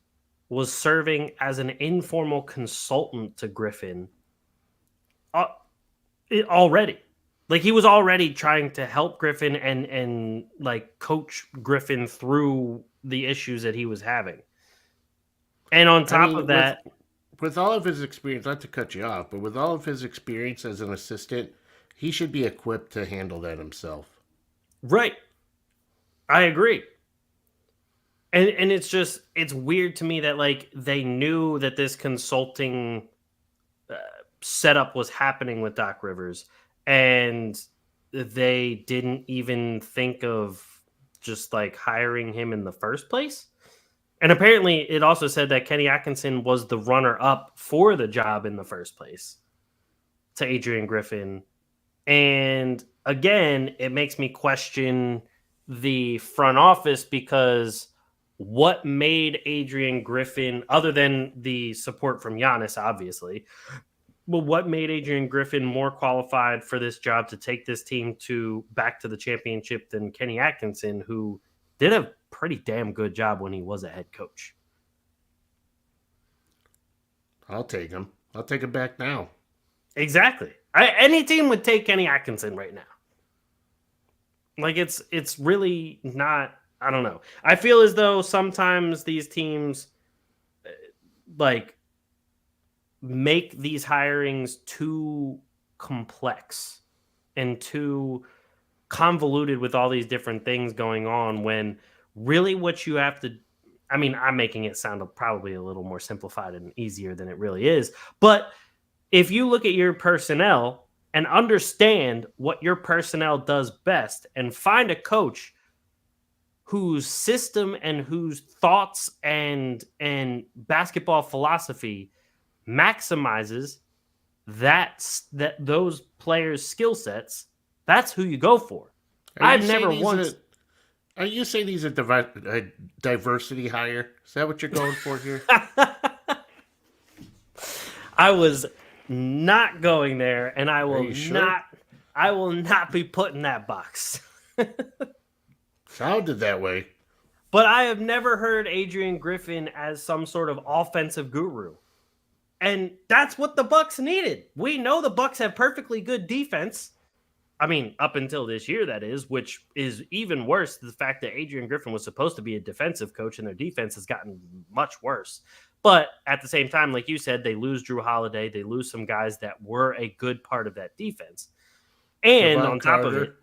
was serving as an informal consultant to Griffin already. Like, he was already trying to help Griffin and like coach Griffin through the issues that he was having. And on top of that, with all of his experience, not to cut you off, but with all of his experience as an assistant, he should be equipped to handle that himself. right. I agree. And it's weird to me that, like, they knew that this consulting setup was happening with Doc Rivers, and they didn't even think of just like hiring him in the first place. And apparently it also said that Kenny Atkinson was the runner up for the job in the first place to Adrian Griffin. And again, it makes me question the front office, because what made Adrian Griffin, other than the support from Giannis, obviously, but what made Adrian Griffin more qualified for this job to take this team back to the championship than Kenny Atkinson, who did a pretty damn good job when he was a head coach? I'll take him. I'll take him back now. Exactly. Any team would take Kenny Atkinson right now. Like, it's really not, I don't know. I feel as though sometimes these teams like make these hirings too complex and too convoluted with all these different things going on, when really what you have to, I mean, I'm making it sound probably a little more simplified and easier than it really is. But if you look at your personnel and understand what your personnel does best, and find a coach whose system and whose thoughts and basketball philosophy maximizes those players' skill sets, that's who you go for. I've never once. Are you saying these are diversity hire? Is that what you're going for here? I was not going there, and I will sure? I will not be put in that box. Sounded that way. But I have never heard Adrian Griffin as some sort of offensive guru. And that's what the Bucks needed. We know the Bucks have perfectly good defense. I mean, up until this year, that is, which is even worse. The fact that Adrian Griffin was supposed to be a defensive coach and their defense has gotten much worse. But at the same time, like you said, they lose Drew Holiday. They lose some guys that were a good part of that defense. And on top of it,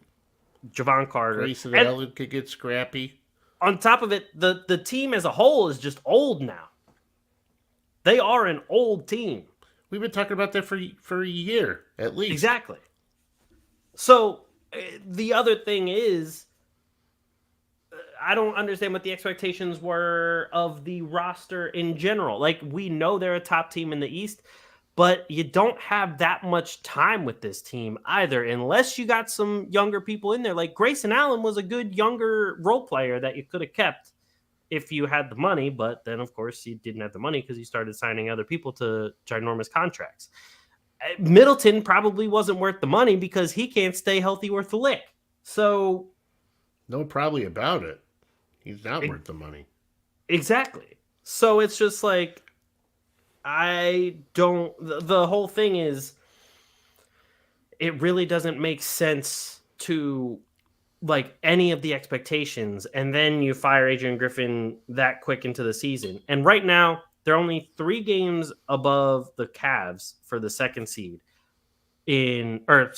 Javon Carter. Grayson Allen could get scrappy. On top of it, the team as a whole is just old now. They are an old team. We've been talking about that for a year, at least. Exactly. So the other thing is, I don't understand what the expectations were of the roster in general. Like, we know they're a top team in the East, but you don't have that much time with this team either, unless you got some younger people in there. Like Grayson Allen was a good younger role player that you could have kept if you had the money, but then of course you didn't have the money because you started signing other people to ginormous contracts. Middleton probably wasn't worth the money because he can't stay healthy worth the lick. So No, probably about it. He's not worth the money. exactly. So it's just like, I don't. The whole thing is, it really doesn't make sense to like any of the expectations, and then you fire Adrian Griffin that quick into the season. And right now, they're only 3 games above the Cavs for the second seed for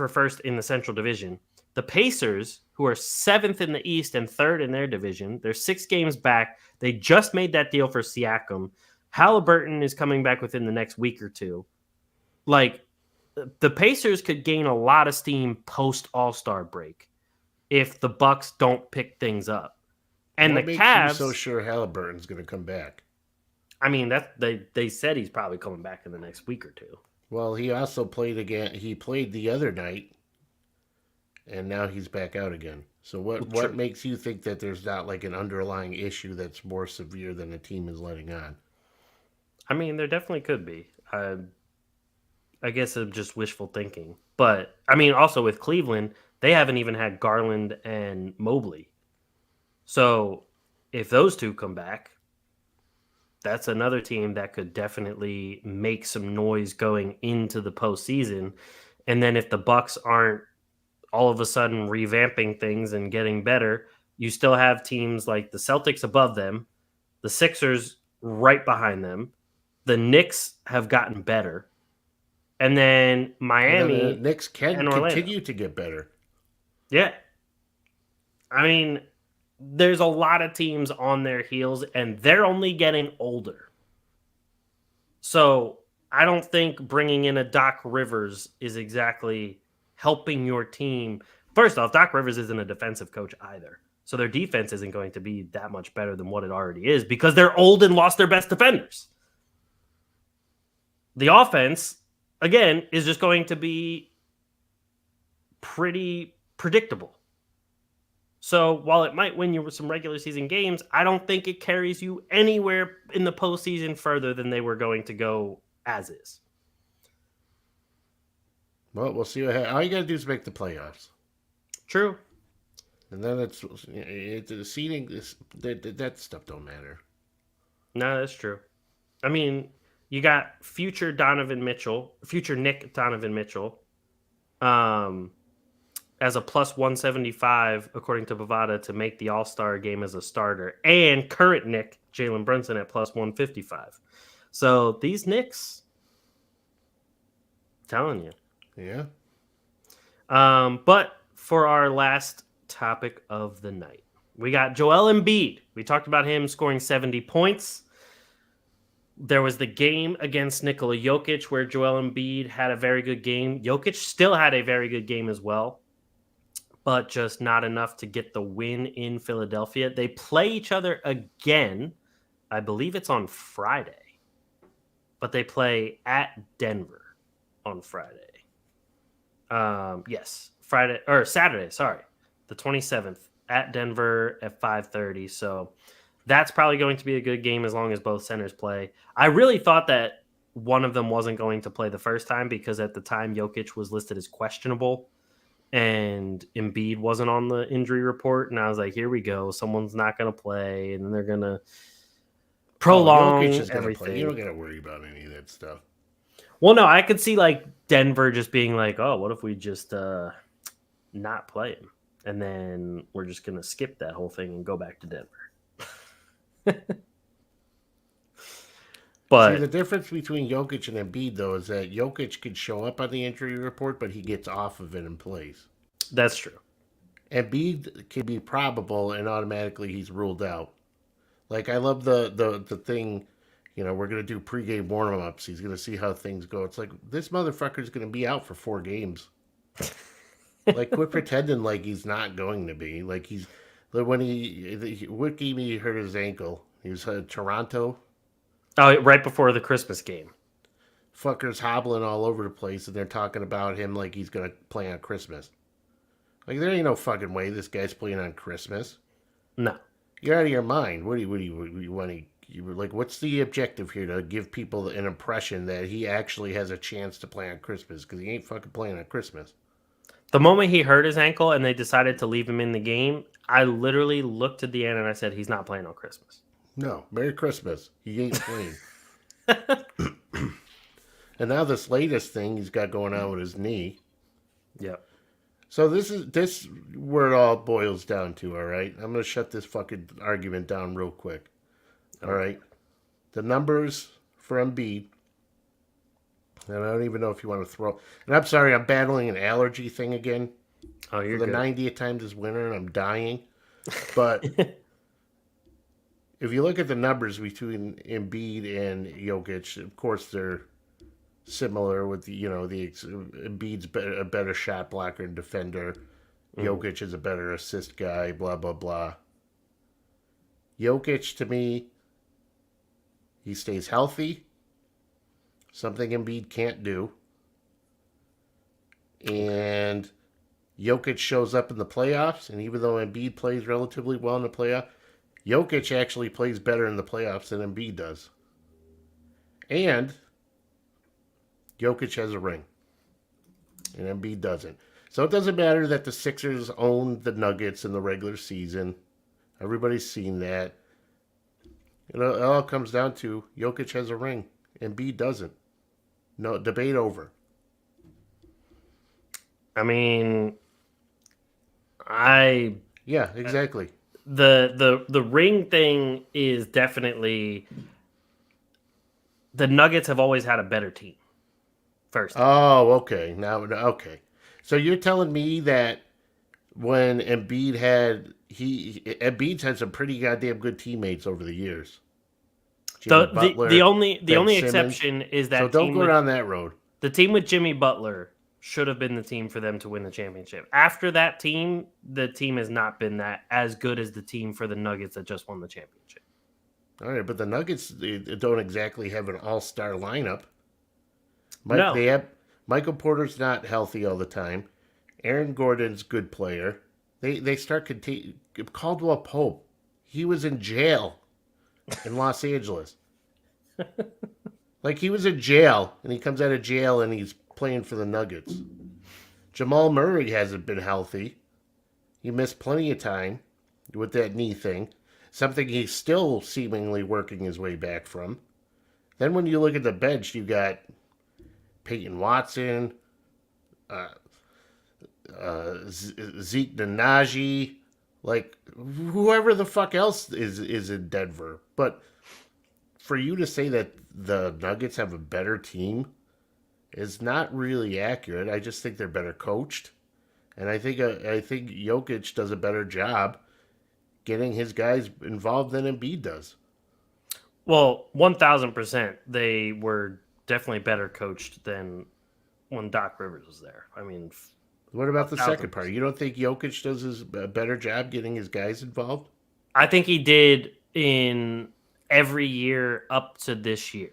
first in the Central Division. The Pacers, who are 7th in the East and 3rd in their division, they're 6 games back. They just made that deal for Siakam. Halliburton is coming back within the next week or two. Like, the Pacers could gain a lot of steam post All-Star break if the Bucks don't pick things up. And what the makes Cavs, you so sure Halliburton's going to come back? I mean, they said he's probably coming back in the next week or two. Well, he also played again. He played the other night, and now he's back out again. So what makes you think that there's not like an underlying issue that's more severe than the team is letting on? I mean, there definitely could be. I guess it's just wishful thinking. But, I mean, also with Cleveland, they haven't even had Garland and Mobley. So, if those two come back, that's another team that could definitely make some noise going into the postseason. And then if the Bucks aren't all of a sudden revamping things and getting better, you still have teams like the Celtics above them, the Sixers right behind them, the Knicks have gotten better, and then Miami And the Knicks can and Orlando. continue to get better. Yeah. I mean, there's a lot of teams on their heels, and they're only getting older. So I don't think bringing in a Doc Rivers is exactly helping your team. First off, Doc Rivers isn't a defensive coach either. So their defense isn't going to be that much better than what it already is because they're old and lost their best defenders. The offense, again, is just going to be pretty predictable. So while it might win you some regular season games, I don't think it carries you anywhere in the postseason further than they were going to go as is. Well, we'll see what happens. All you got to do is make the playoffs. True. And then the seeding, that stuff don't matter. No, that's true. I mean, you got future Nick Donovan Mitchell, as a plus 175, according to Bovada, to make the All-Star game as a starter, and current Nick, Jalen Brunson, at plus 155. So these Knicks, I'm telling you. Yeah. But for our last topic of the night, we got Joel Embiid. We talked about him scoring 70 points. There was the game against Nikola Jokic where Joel Embiid had a very good game. Jokic still had a very good game as well, but just not enough to get the win in Philadelphia. They play each other again. I believe it's on Friday, but they play at Denver on Friday. Yes, Saturday. Sorry, the 27th at Denver at 5:30. So that's probably going to be a good game as long as both centers play. I really thought that one of them wasn't going to play the first time because at the time Jokic was listed as questionable and Embiid wasn't on the injury report. And I was like, here we go. Someone's not going to play and they're going to prolong everything. Play. You don't got to worry about any of that stuff. Well, no, I could see like Denver just being like, oh, what if we just not play him? And then we're just going to skip that whole thing and go back to Denver. But see, the difference between Jokic and Embiid, though, is that Jokic could show up on the injury report, but he gets off of it and plays. That's true. Embiid can be probable, and automatically he's ruled out. Like, I love the thing, you know, we're going to do pregame warm-ups. He's going to see how things go. It's like, this motherfucker's going to be out for 4 games. Like, quit pretending like he's not going to be. Like, what game he hurt his ankle? He was Toronto. Oh, right before the Christmas game. fuckers hobbling all over the place, and they're talking about him like he's gonna play on Christmas. Like, there ain't no fucking way this guy's playing on Christmas. No. You're out of your mind. What do you want to... Like, what's the objective here? To give people an impression that he actually has a chance to play on Christmas, because he ain't fucking playing on Christmas. The moment he hurt his ankle and they decided to leave him in the game, I literally looked at the end and I said, he's not playing on Christmas. No, Merry Christmas. He ain't playing. And now this latest thing he's got going on with his knee. Yep. So this where it all boils down to, all right? I'm going to shut this fucking argument down real quick. All right? The numbers for Embiid, and I don't even know if you want to throw... And I'm sorry, I'm battling an allergy thing again. Oh, you're for the good. 90th time this winter, and I'm dying. But if you look at the numbers between Embiid and Jokic, of course they're similar with Embiid's a better shot blocker and defender. Jokic is a better assist guy, blah, blah, blah. Jokic, to me, he stays healthy, something Embiid can't do. And Jokic shows up in the playoffs, and even though Embiid plays relatively well in the playoffs, Jokic actually plays better in the playoffs than Embiid does. And Jokic has a ring, and Embiid doesn't. So it doesn't matter that the Sixers own the Nuggets in the regular season. Everybody's seen that. It all comes down to Jokic has a ring, Embiid doesn't. No debate over. I mean, Yeah, exactly. The ring thing is definitely... The Nuggets have always had a better team. First. Oh, okay. Okay. So you're telling me that when Embiid's had some pretty goddamn good teammates over the years. Jimmy Butler, The only Simmons. exception is that So don't go down that road. The team with Jimmy Butler should have been the team for them to win the championship. After that team, the team has not been that as good as the team for the Nuggets that just won the championship. All right, but the Nuggets they don't exactly have an all-star lineup. No. They have Michael Porter's not healthy all the time. Aaron Gordon's good player. They start Caldwell Pope. He was in jail in Los Angeles. Like, he was in jail, and he comes out of jail, and he's playing for the Nuggets. Jamal Murray hasn't been healthy. He missed plenty of time with that knee thing. Something he's still seemingly working his way back from. Then when you look at the bench, you got Peyton Watson, Zeke Nnaji, like whoever the fuck else is in Denver. But for you to say that the Nuggets have a better team is not really accurate. I just think they're better coached, and I think Jokic does a better job getting his guys involved than Embiid does. Well, 1,000%, they were definitely better coached than when Doc Rivers was there. I mean, what about the 1,000%. second part? You don't think Jokic does a better job getting his guys involved? I think he did in every year up to this year.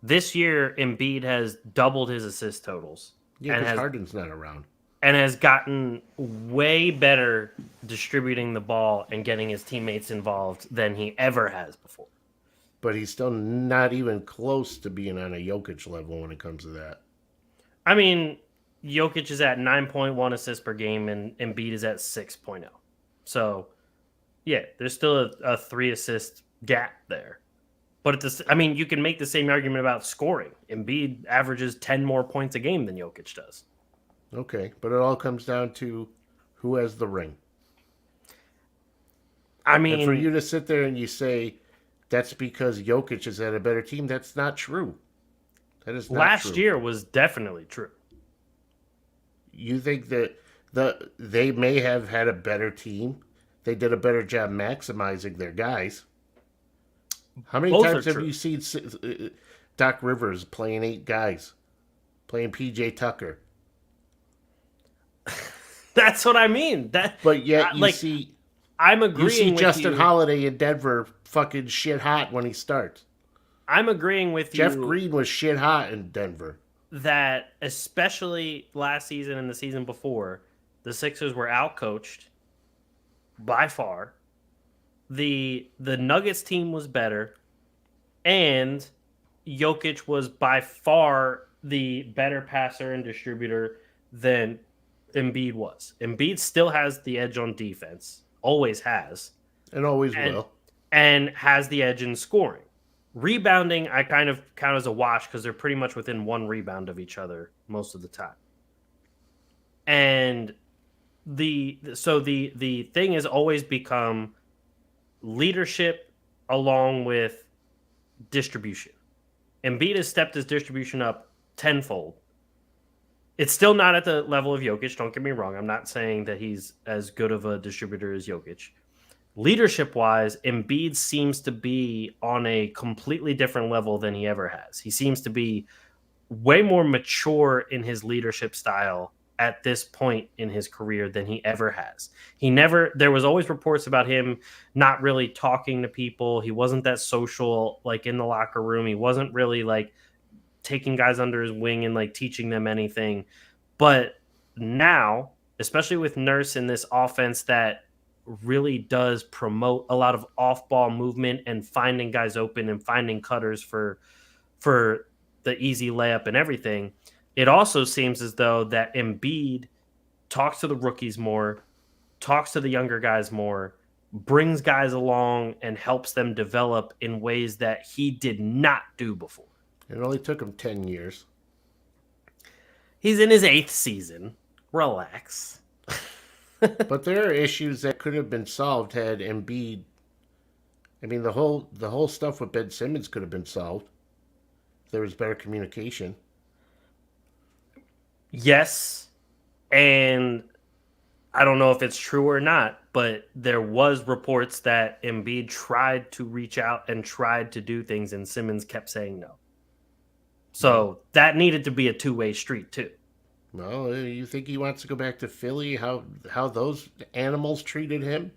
This year, Embiid has doubled his assist totals. Yeah, because Harden's not around. And has gotten way better distributing the ball and getting his teammates involved than he ever has before. But he's still not even close to being on a Jokic level when it comes to that. I mean, Jokic is at 9.1 assists per game and Embiid is at 6.0. So, yeah, there's still a 3-assist gap there. But you can make the same argument about scoring. Embiid averages 10 more points a game than Jokic does. Okay, but it all comes down to who has the ring. I mean, and for you to sit there and you say that's because Jokic is at a better team, that's not true. That is not last true. year was definitely true. You think that they may have had a better team? They did a better job maximizing their guys. How many Both times are have true. you seen Doc Rivers playing 8 guys, playing PJ Tucker? That's what I mean. But yet see, I'm agreeing you see with Justin you. Holiday in Denver fucking shit hot when he starts. I'm agreeing with Jeff you Green was shit hot in Denver. that especially last season and the season before, the Sixers were outcoached by far. The Nuggets team was better, and Jokic was by far the better passer and distributor than Embiid was. Embiid still has the edge on defense, always has, And always will. and has the edge in scoring. Rebounding, I kind of count as a wash because they're pretty much within one rebound of each other most of the time. And the thing has always become leadership along with distribution. Embiid has stepped his distribution up tenfold. It's still not at the level of Jokic, don't get me wrong. I'm not saying that he's as good of a distributor as Jokic. Leadership-wise, Embiid seems to be on a completely different level than he ever has. He seems to be way more mature in his leadership style at this point in his career than he ever has. There was always reports about him not really talking to people. He wasn't that social, like in the locker room. He wasn't really like taking guys under his wing and like teaching them anything. But now, especially with Nurse in this offense that really does promote a lot of off-ball movement and finding guys open and finding cutters for the easy layup and everything, it also seems as though that Embiid talks to the rookies more, talks to the younger guys more, brings guys along and helps them develop in ways that he did not do before. It only took him 10 years. He's in his 8th season. Relax. But there are issues that could have been solved had Embiid. I mean, the whole stuff with Ben Simmons could have been solved if there was better communication. Yes, and I don't know if it's true or not, but there was reports that Embiid tried to reach out and tried to do things, and Simmons kept saying no. So that needed to be a two-way street too. Well, you think he wants to go back to Philly? How those animals treated him?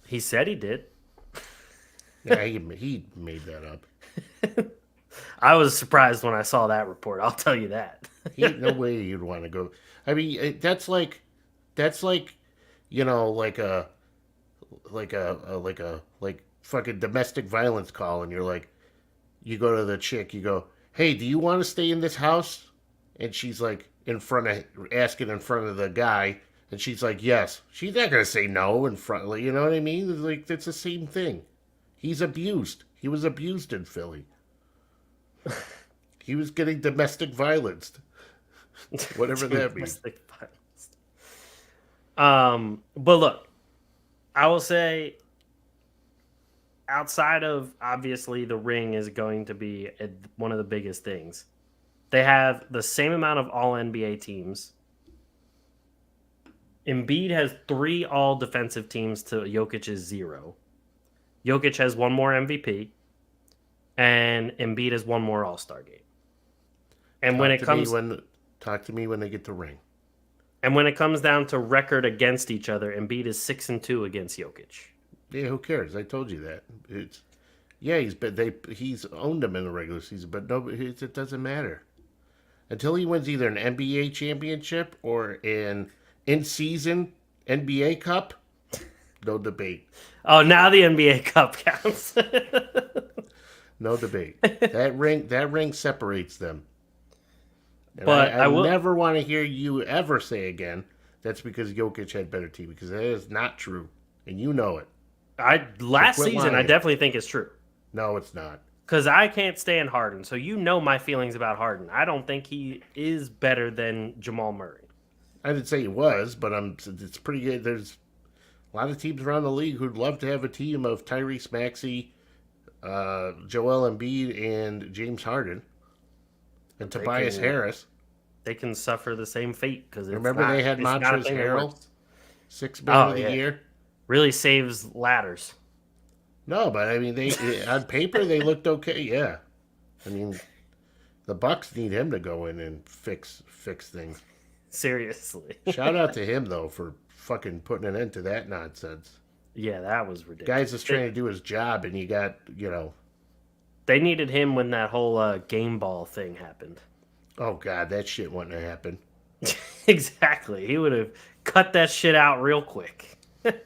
He said he did. Yeah, he made that up. I was surprised when I saw that report. I'll tell you that. No way you'd want to go. I mean, that's like, you know, like fucking domestic violence call, and you're like, you go to the chick, you go, hey, do you want to stay in this house? And she's like, asking in front of the guy, and she's like, yes. She's not gonna say no in front, like, you know what I mean? It's like, it's the same thing. He's abused. He was abused in Philly. He was getting domestic violence. Whatever that means. Domestic violence. But look, I will say, outside of obviously the ring is going to be one of the biggest things. They have the same amount of all NBA teams. Embiid has 3 all defensive teams to Jokic's 0. Jokic has 1 more MVP, and Embiid has 1 more All-Star game. And Talk to me when they get the ring. And when it comes down to record against each other, Embiid is 6-2 against Jokic. Yeah, who cares? I told you that. He's owned them in the regular season, but it doesn't matter. Until he wins either an NBA championship or an in-season NBA Cup, no debate. Oh, now the NBA Cup counts. No debate. That ring separates them. And but I will never want to hear you ever say again that's because Jokic had better team, because that is not true, and you know it. Last season, I definitely think it's true. No, it's not. Because I can't stand Harden, so you know my feelings about Harden. I don't think he is better than Jamal Murray. I didn't say he was, but it's pretty good. There's a lot of teams around the league who'd love to have a team of Tyrese Maxey, Joel Embiid, and James Harden, and Tobias Harris. They can suffer the same fate because remember they had Montrezl Harrell, $6 billion a year. Really saves ladders. No, but I mean, on paper they looked okay. Yeah, I mean, the Bucks need him to go in and fix things. Seriously. Shout out to him though for fucking putting an end to that nonsense. Yeah, that was ridiculous. Guy's just trying to do his job, and you got, They needed him when that whole game ball thing happened. Oh God, that shit wouldn't have happened. Exactly. He would have cut that shit out real quick. But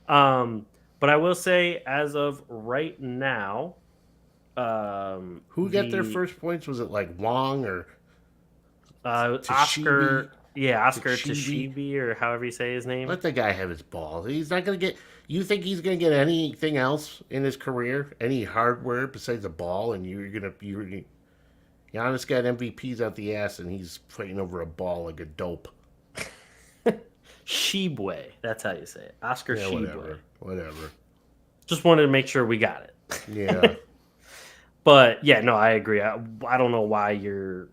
I will say, as of right now, Who got their first points? Was it like Wong or Oscar? Yeah, Oscar Tshiebwe? Tshiebwe, or however you say his name. Let the guy have his ball. He's not gonna get. You think he's gonna get anything else in his career? Any hardware besides a ball? And you're Giannis got MVPs out the ass, and he's fighting over a ball like a dope. Shibwe, that's how you say it. Oscar Yeah, Shibwe. whatever. Just wanted to make sure we got it. Yeah. But yeah, no, I agree. I don't know why you're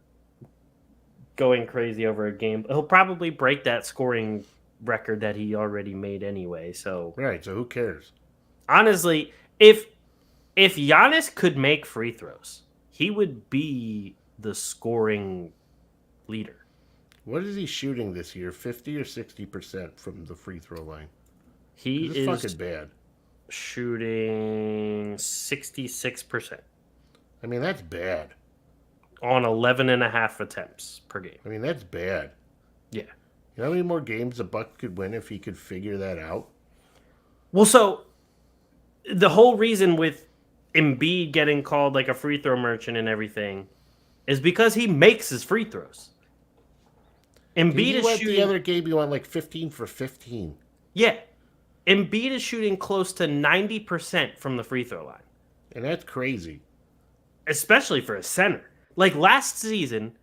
going crazy over a game. He'll probably break that scoring record that he already made anyway. So Right. So who cares? honestly, if Giannis could make free throws, he would be the scoring leader. What is he shooting this year? 50 or 60% from the free throw line. He This is fucking bad. shooting 66% I mean, that's bad. on 11.5 attempts per game. I mean, that's bad. Yeah. You know how many more games the Bucks could win if he could figure that out? Well, so the whole reason with Embiid getting called like a free throw merchant and everything is because he makes his free throws. Embiid is shooting. The other game, you went like 15 for 15. Yeah. Embiid is shooting close to 90% from the free throw line, And that's crazy. especially for a center. Like last season,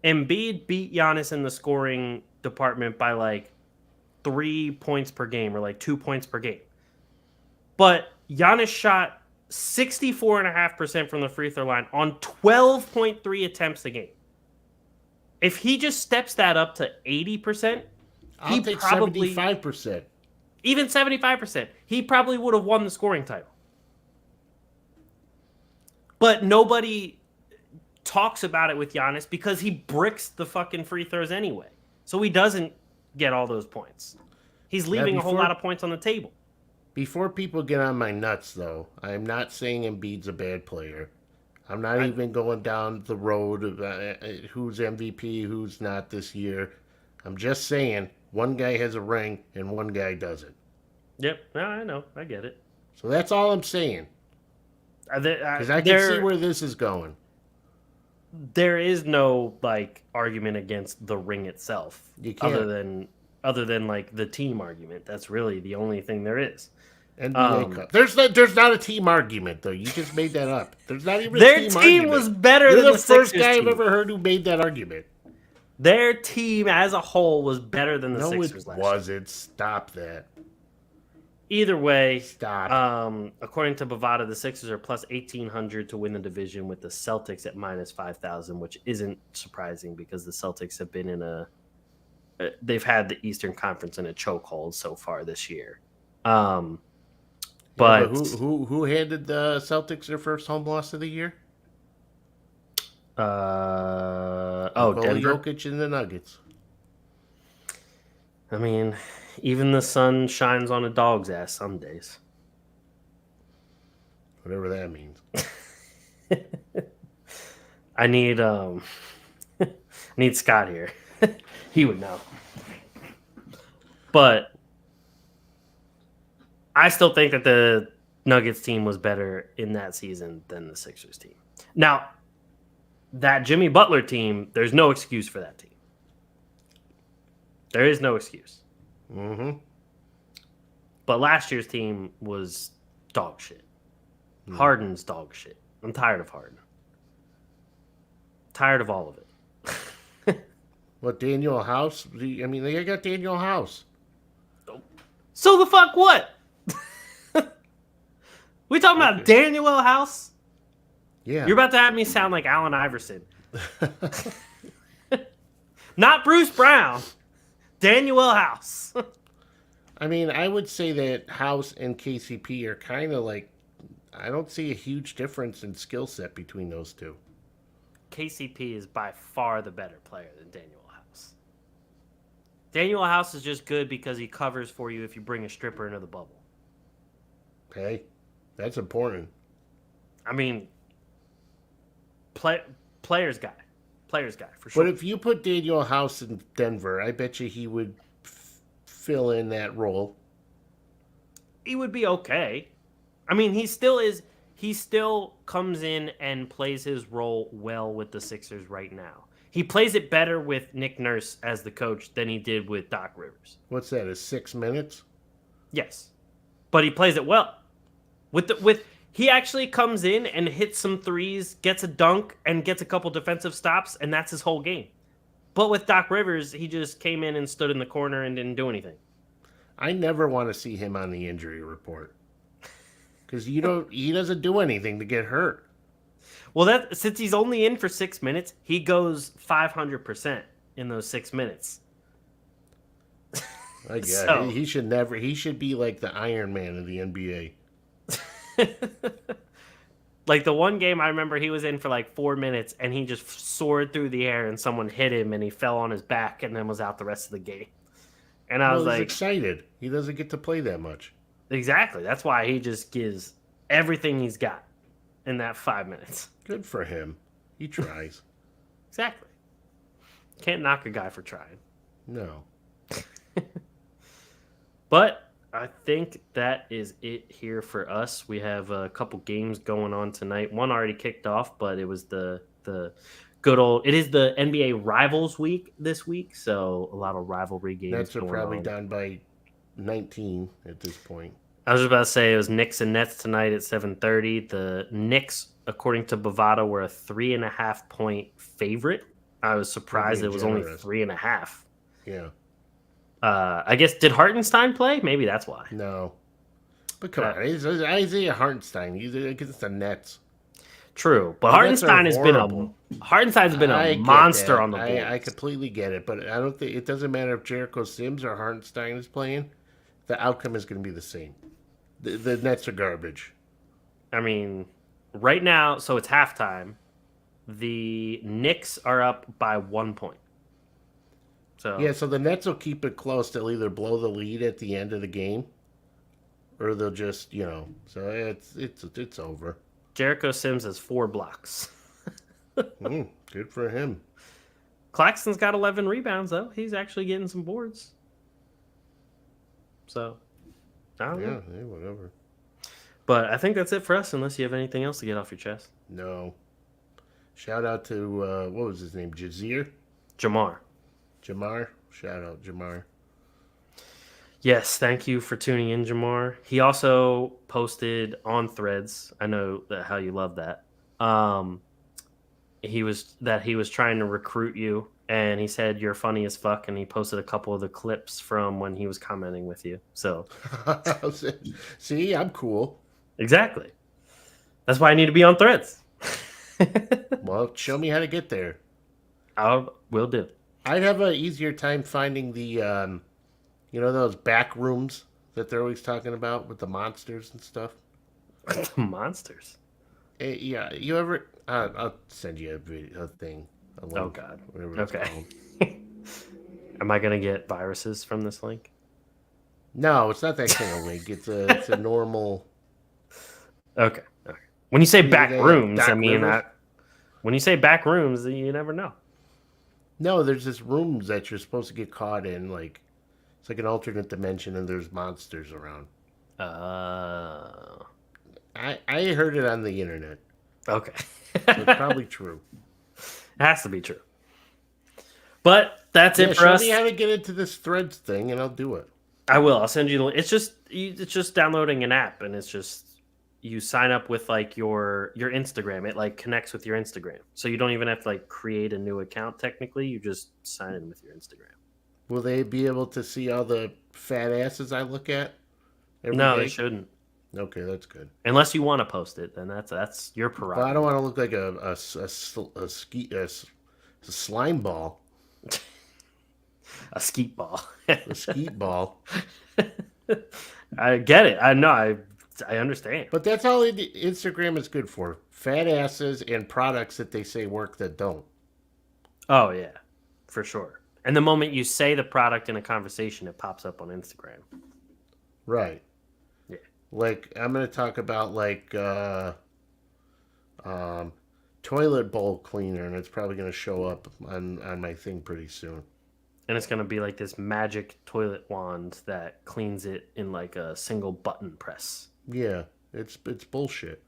Embiid beat Giannis in the scoring department by like 3 points per game or like 2 points per game. But Giannis shot 64.5% from the free throw line on 12.3 attempts a game. If he just steps that up to 80%, I'll take 75%. Even 75%, he probably would have won the scoring title. But nobody talks about it with Giannis because he bricks the fucking free throws anyway. So he doesn't get all those points. He's leaving a whole lot of points on the table. Before people get on my nuts, though, I'm not saying Embiid's a bad player. I'm not even going down the road of who's MVP, who's not this year. I'm just saying one guy has a ring and one guy doesn't. Yep, no, I know. I get it. So that's all I'm saying. Because I can see where this is going. There is no like argument against the ring itself, You can't. other than like the team argument. That's really the only thing there is. NBA Cup. There's not a team argument though. You just made that up. There's not even a Their team team argument. was better You're than the the first Sixers guy team. I've ever heard who made that argument. Their team as a whole was better than the No, Sixers it last year. wasn't. Stop that. Either way, Stop. according to Bovada, the Sixers are plus 1,800 to win the division with the Celtics at minus 5,000, which isn't surprising because the Celtics have been they've had the Eastern Conference in a chokehold so far this year. But who handed the Celtics their first home loss of the year? Denver. Jokic and the Nuggets. I mean, even the sun shines on a dog's ass some days. Whatever that means. I need need Scott here. He would know. But I still think that the Nuggets team was better in that season than the Sixers team. Now, that Jimmy Butler team, there's no excuse for that team. There is no excuse. Mm-hmm. But last year's team was dog shit. Harden's dog shit. I'm tired of Harden. Tired of all of it. What, Daniel House? I mean, they got Daniel House. So the fuck what? We talking about Daniel House? Yeah. You're about to have me sound like Allen Iverson. Not Bruce Brown. Daniel House. I mean, I would say that House and KCP are kind of like, I don't see a huge difference in skill set between those two. KCP is by far the better player than Daniel House. Daniel House is just good because he covers for you if you bring a stripper into the bubble. Okay? That's important. I mean, players guy for sure. But if you put Daniel House in Denver, I bet you he would fill in that role. He would be okay. I mean, he still comes in and plays his role well with the Sixers right now. He plays it better with Nick Nurse as the coach than he did with Doc Rivers. What's that? Is 6 minutes? Yes, but he plays it well. He actually comes in and hits some threes, gets a dunk, and gets a couple defensive stops, and that's his whole game. But with Doc Rivers, he just came in and stood in the corner and didn't do anything. I never want to see him on the injury report because he doesn't do anything to get hurt. Well, since he's only in for 6 minutes, he goes 500% in those 6 minutes. I guess he should be like the Iron Man of the NBA. Like the one game I remember he was in for like 4 minutes and he just soared through the air and someone hit him and he fell on his back and then was out the rest of the game. And I was like, excited. He doesn't get to play that much. Exactly. That's why he just gives everything he's got in that 5 minutes. Good for him. He tries. Exactly. Can't knock a guy for trying. No. But I think that is it here for us. We have a couple games going on tonight. One already kicked off, but it was the good old. It is the NBA Rivals Week this week, so a lot of rivalry games. Nets are probably on. down by 19 at this point. I was just about to say it was Knicks and Nets tonight at 7:30. The Knicks, according to Bovada, were a 3.5 point favorite. I was surprised it was only 3.5. Yeah. I guess, did Hartenstein play? Maybe that's why. No. But come on, it's Isaiah Hartenstein. He's against the Nets. True, but Hartenstein's been a monster on the Bulls. I completely get it, but I don't think it doesn't matter if Jericho Sims or Hartenstein is playing. The outcome is going to be the same. The Nets are garbage. I mean, right now, so it's halftime. The Knicks are up by 1 point. So yeah, so the Nets will keep it close. They'll either blow the lead at the end of the game, or they'll just, so it's over. Jericho Sims has 4 blocks. Good for him. Claxton's got 11 rebounds, though. He's actually getting some boards. So, I don't know. Yeah, whatever. But I think that's it for us, unless you have anything else to get off your chest. No. Shout out to, what was his name? Jamar? Shout out, Jamar. Yes, thank you for tuning in, Jamar. He also posted on Threads. I know how you love that. He was trying to recruit you, and he said you're funny as fuck, and he posted a couple of the clips from when he was commenting with you. So, see, I'm cool. Exactly. That's why I need to be on Threads. Well, show me how to get there. Will do. I'd have an easier time finding the, those back rooms that they're always talking about with the monsters and stuff. Monsters? Yeah, you ever... I'll send you a thing. A link, oh, God. Okay. Am I going to get viruses from this link? No, it's not that kind of link. It's a normal... Okay. When you say back rooms, I mean... when you say back rooms, you never know. No, there's this rooms that you're supposed to get caught in, like it's like an alternate dimension, and there's monsters around. I heard it on the internet. Okay, so it's probably true. It has to be true. But that's it for us. Show me how to get into this Threads thing, and I'll do it. I will. I'll send you the link. It's just downloading an app, and it's just you sign up with like your Instagram. It like connects with your Instagram, so you don't even have to like create a new account. Technically, you just sign in with your Instagram. Will they be able to see all the fat asses I look at? No, they shouldn't. Okay, that's good. Unless you want to post it, then that's your prerogative. But I don't want to look like a slime ball. A skeet ball. A skeet ball. I get it. I know. I understand. But that's all Instagram is good for. Fat asses and products that they say work that don't. Oh, yeah. For sure. And the moment you say the product in a conversation, it pops up on Instagram. Right. Yeah. Like, I'm going to talk about, like, toilet bowl cleaner, and it's probably going to show up on my thing pretty soon. And it's going to be like this magic toilet wand that cleans it in like a single button press. Yeah, it's bullshit.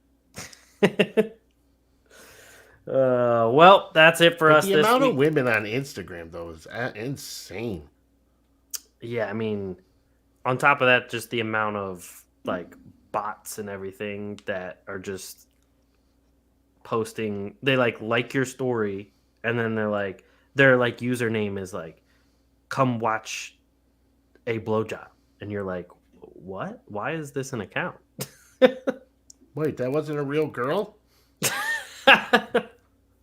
Well, that's it for us The this amount week. of women on Instagram, though, is insane. Yeah, I mean, on top of that, just the amount of like bots and everything that are just posting. They like your story, and then their username is like, "Come watch a blowjob," and you're like, "What? Why is this an account?" Wait, that wasn't a real girl?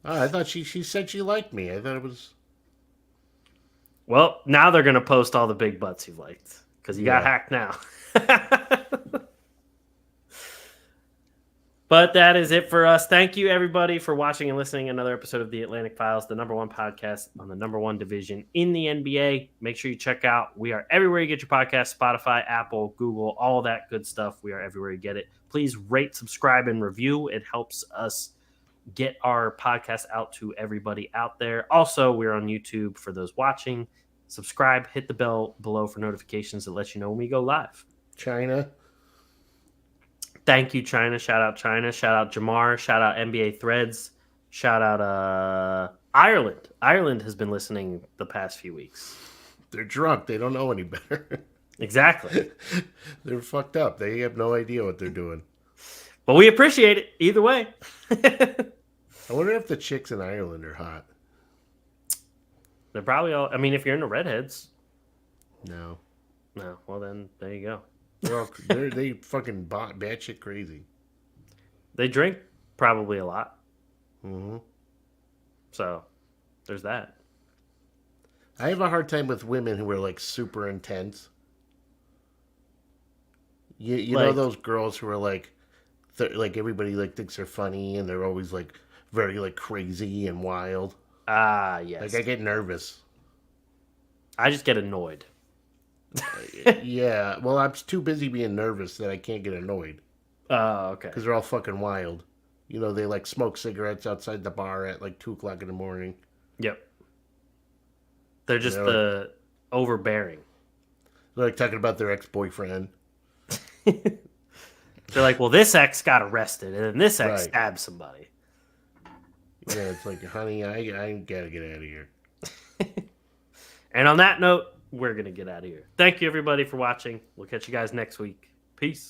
I thought she said she liked me. I thought it was... Well, now they're gonna post all the big butts you've liked because you got hacked now. But that is it for us. Thank you, everybody, for watching and listening to another episode of The Atlantic Files, the #1 podcast on the #1 division in the NBA. Make sure you check out. We are everywhere you get your podcast, Spotify, Apple, Google, all that good stuff. We are everywhere you get it. Please rate, subscribe, and review. It helps us get our podcast out to everybody out there. Also, we're on YouTube for those watching. Subscribe, hit the bell below for notifications that let you know when we go live. China. Thank you, China. Shout out China. Shout out Jamar. Shout out NBA Threads. Shout out Ireland. Ireland has been listening the past few weeks. They're drunk. They don't know any better. Exactly. They're fucked up. They have no idea what they're doing. But we appreciate it either way. I wonder if the chicks in Ireland are hot. They're probably all... I mean, if you're into redheads. No. No. Well, then, there you go. They fucking batshit crazy. They drink probably a lot. Mm-hmm. So, there's that. I have a hard time with women who are like super intense. You know those girls who are like everybody like thinks they're funny and they're always like very like crazy and wild. Ah, yes. Like I get nervous. I just get annoyed. Yeah, well, I'm too busy being nervous that I can't get annoyed. Oh, okay. Because they're all fucking wild. You know, they like smoke cigarettes outside the bar at like 2 o'clock in the morning. Yep. They're just overbearing. They're like talking about their ex-boyfriend. They're like, well, this ex got arrested, and then this ex stabbed somebody. Yeah, it's like, honey, I gotta get out of here. And on that note, we're going to get out of here. Thank you, everybody, for watching. We'll catch you guys next week. Peace.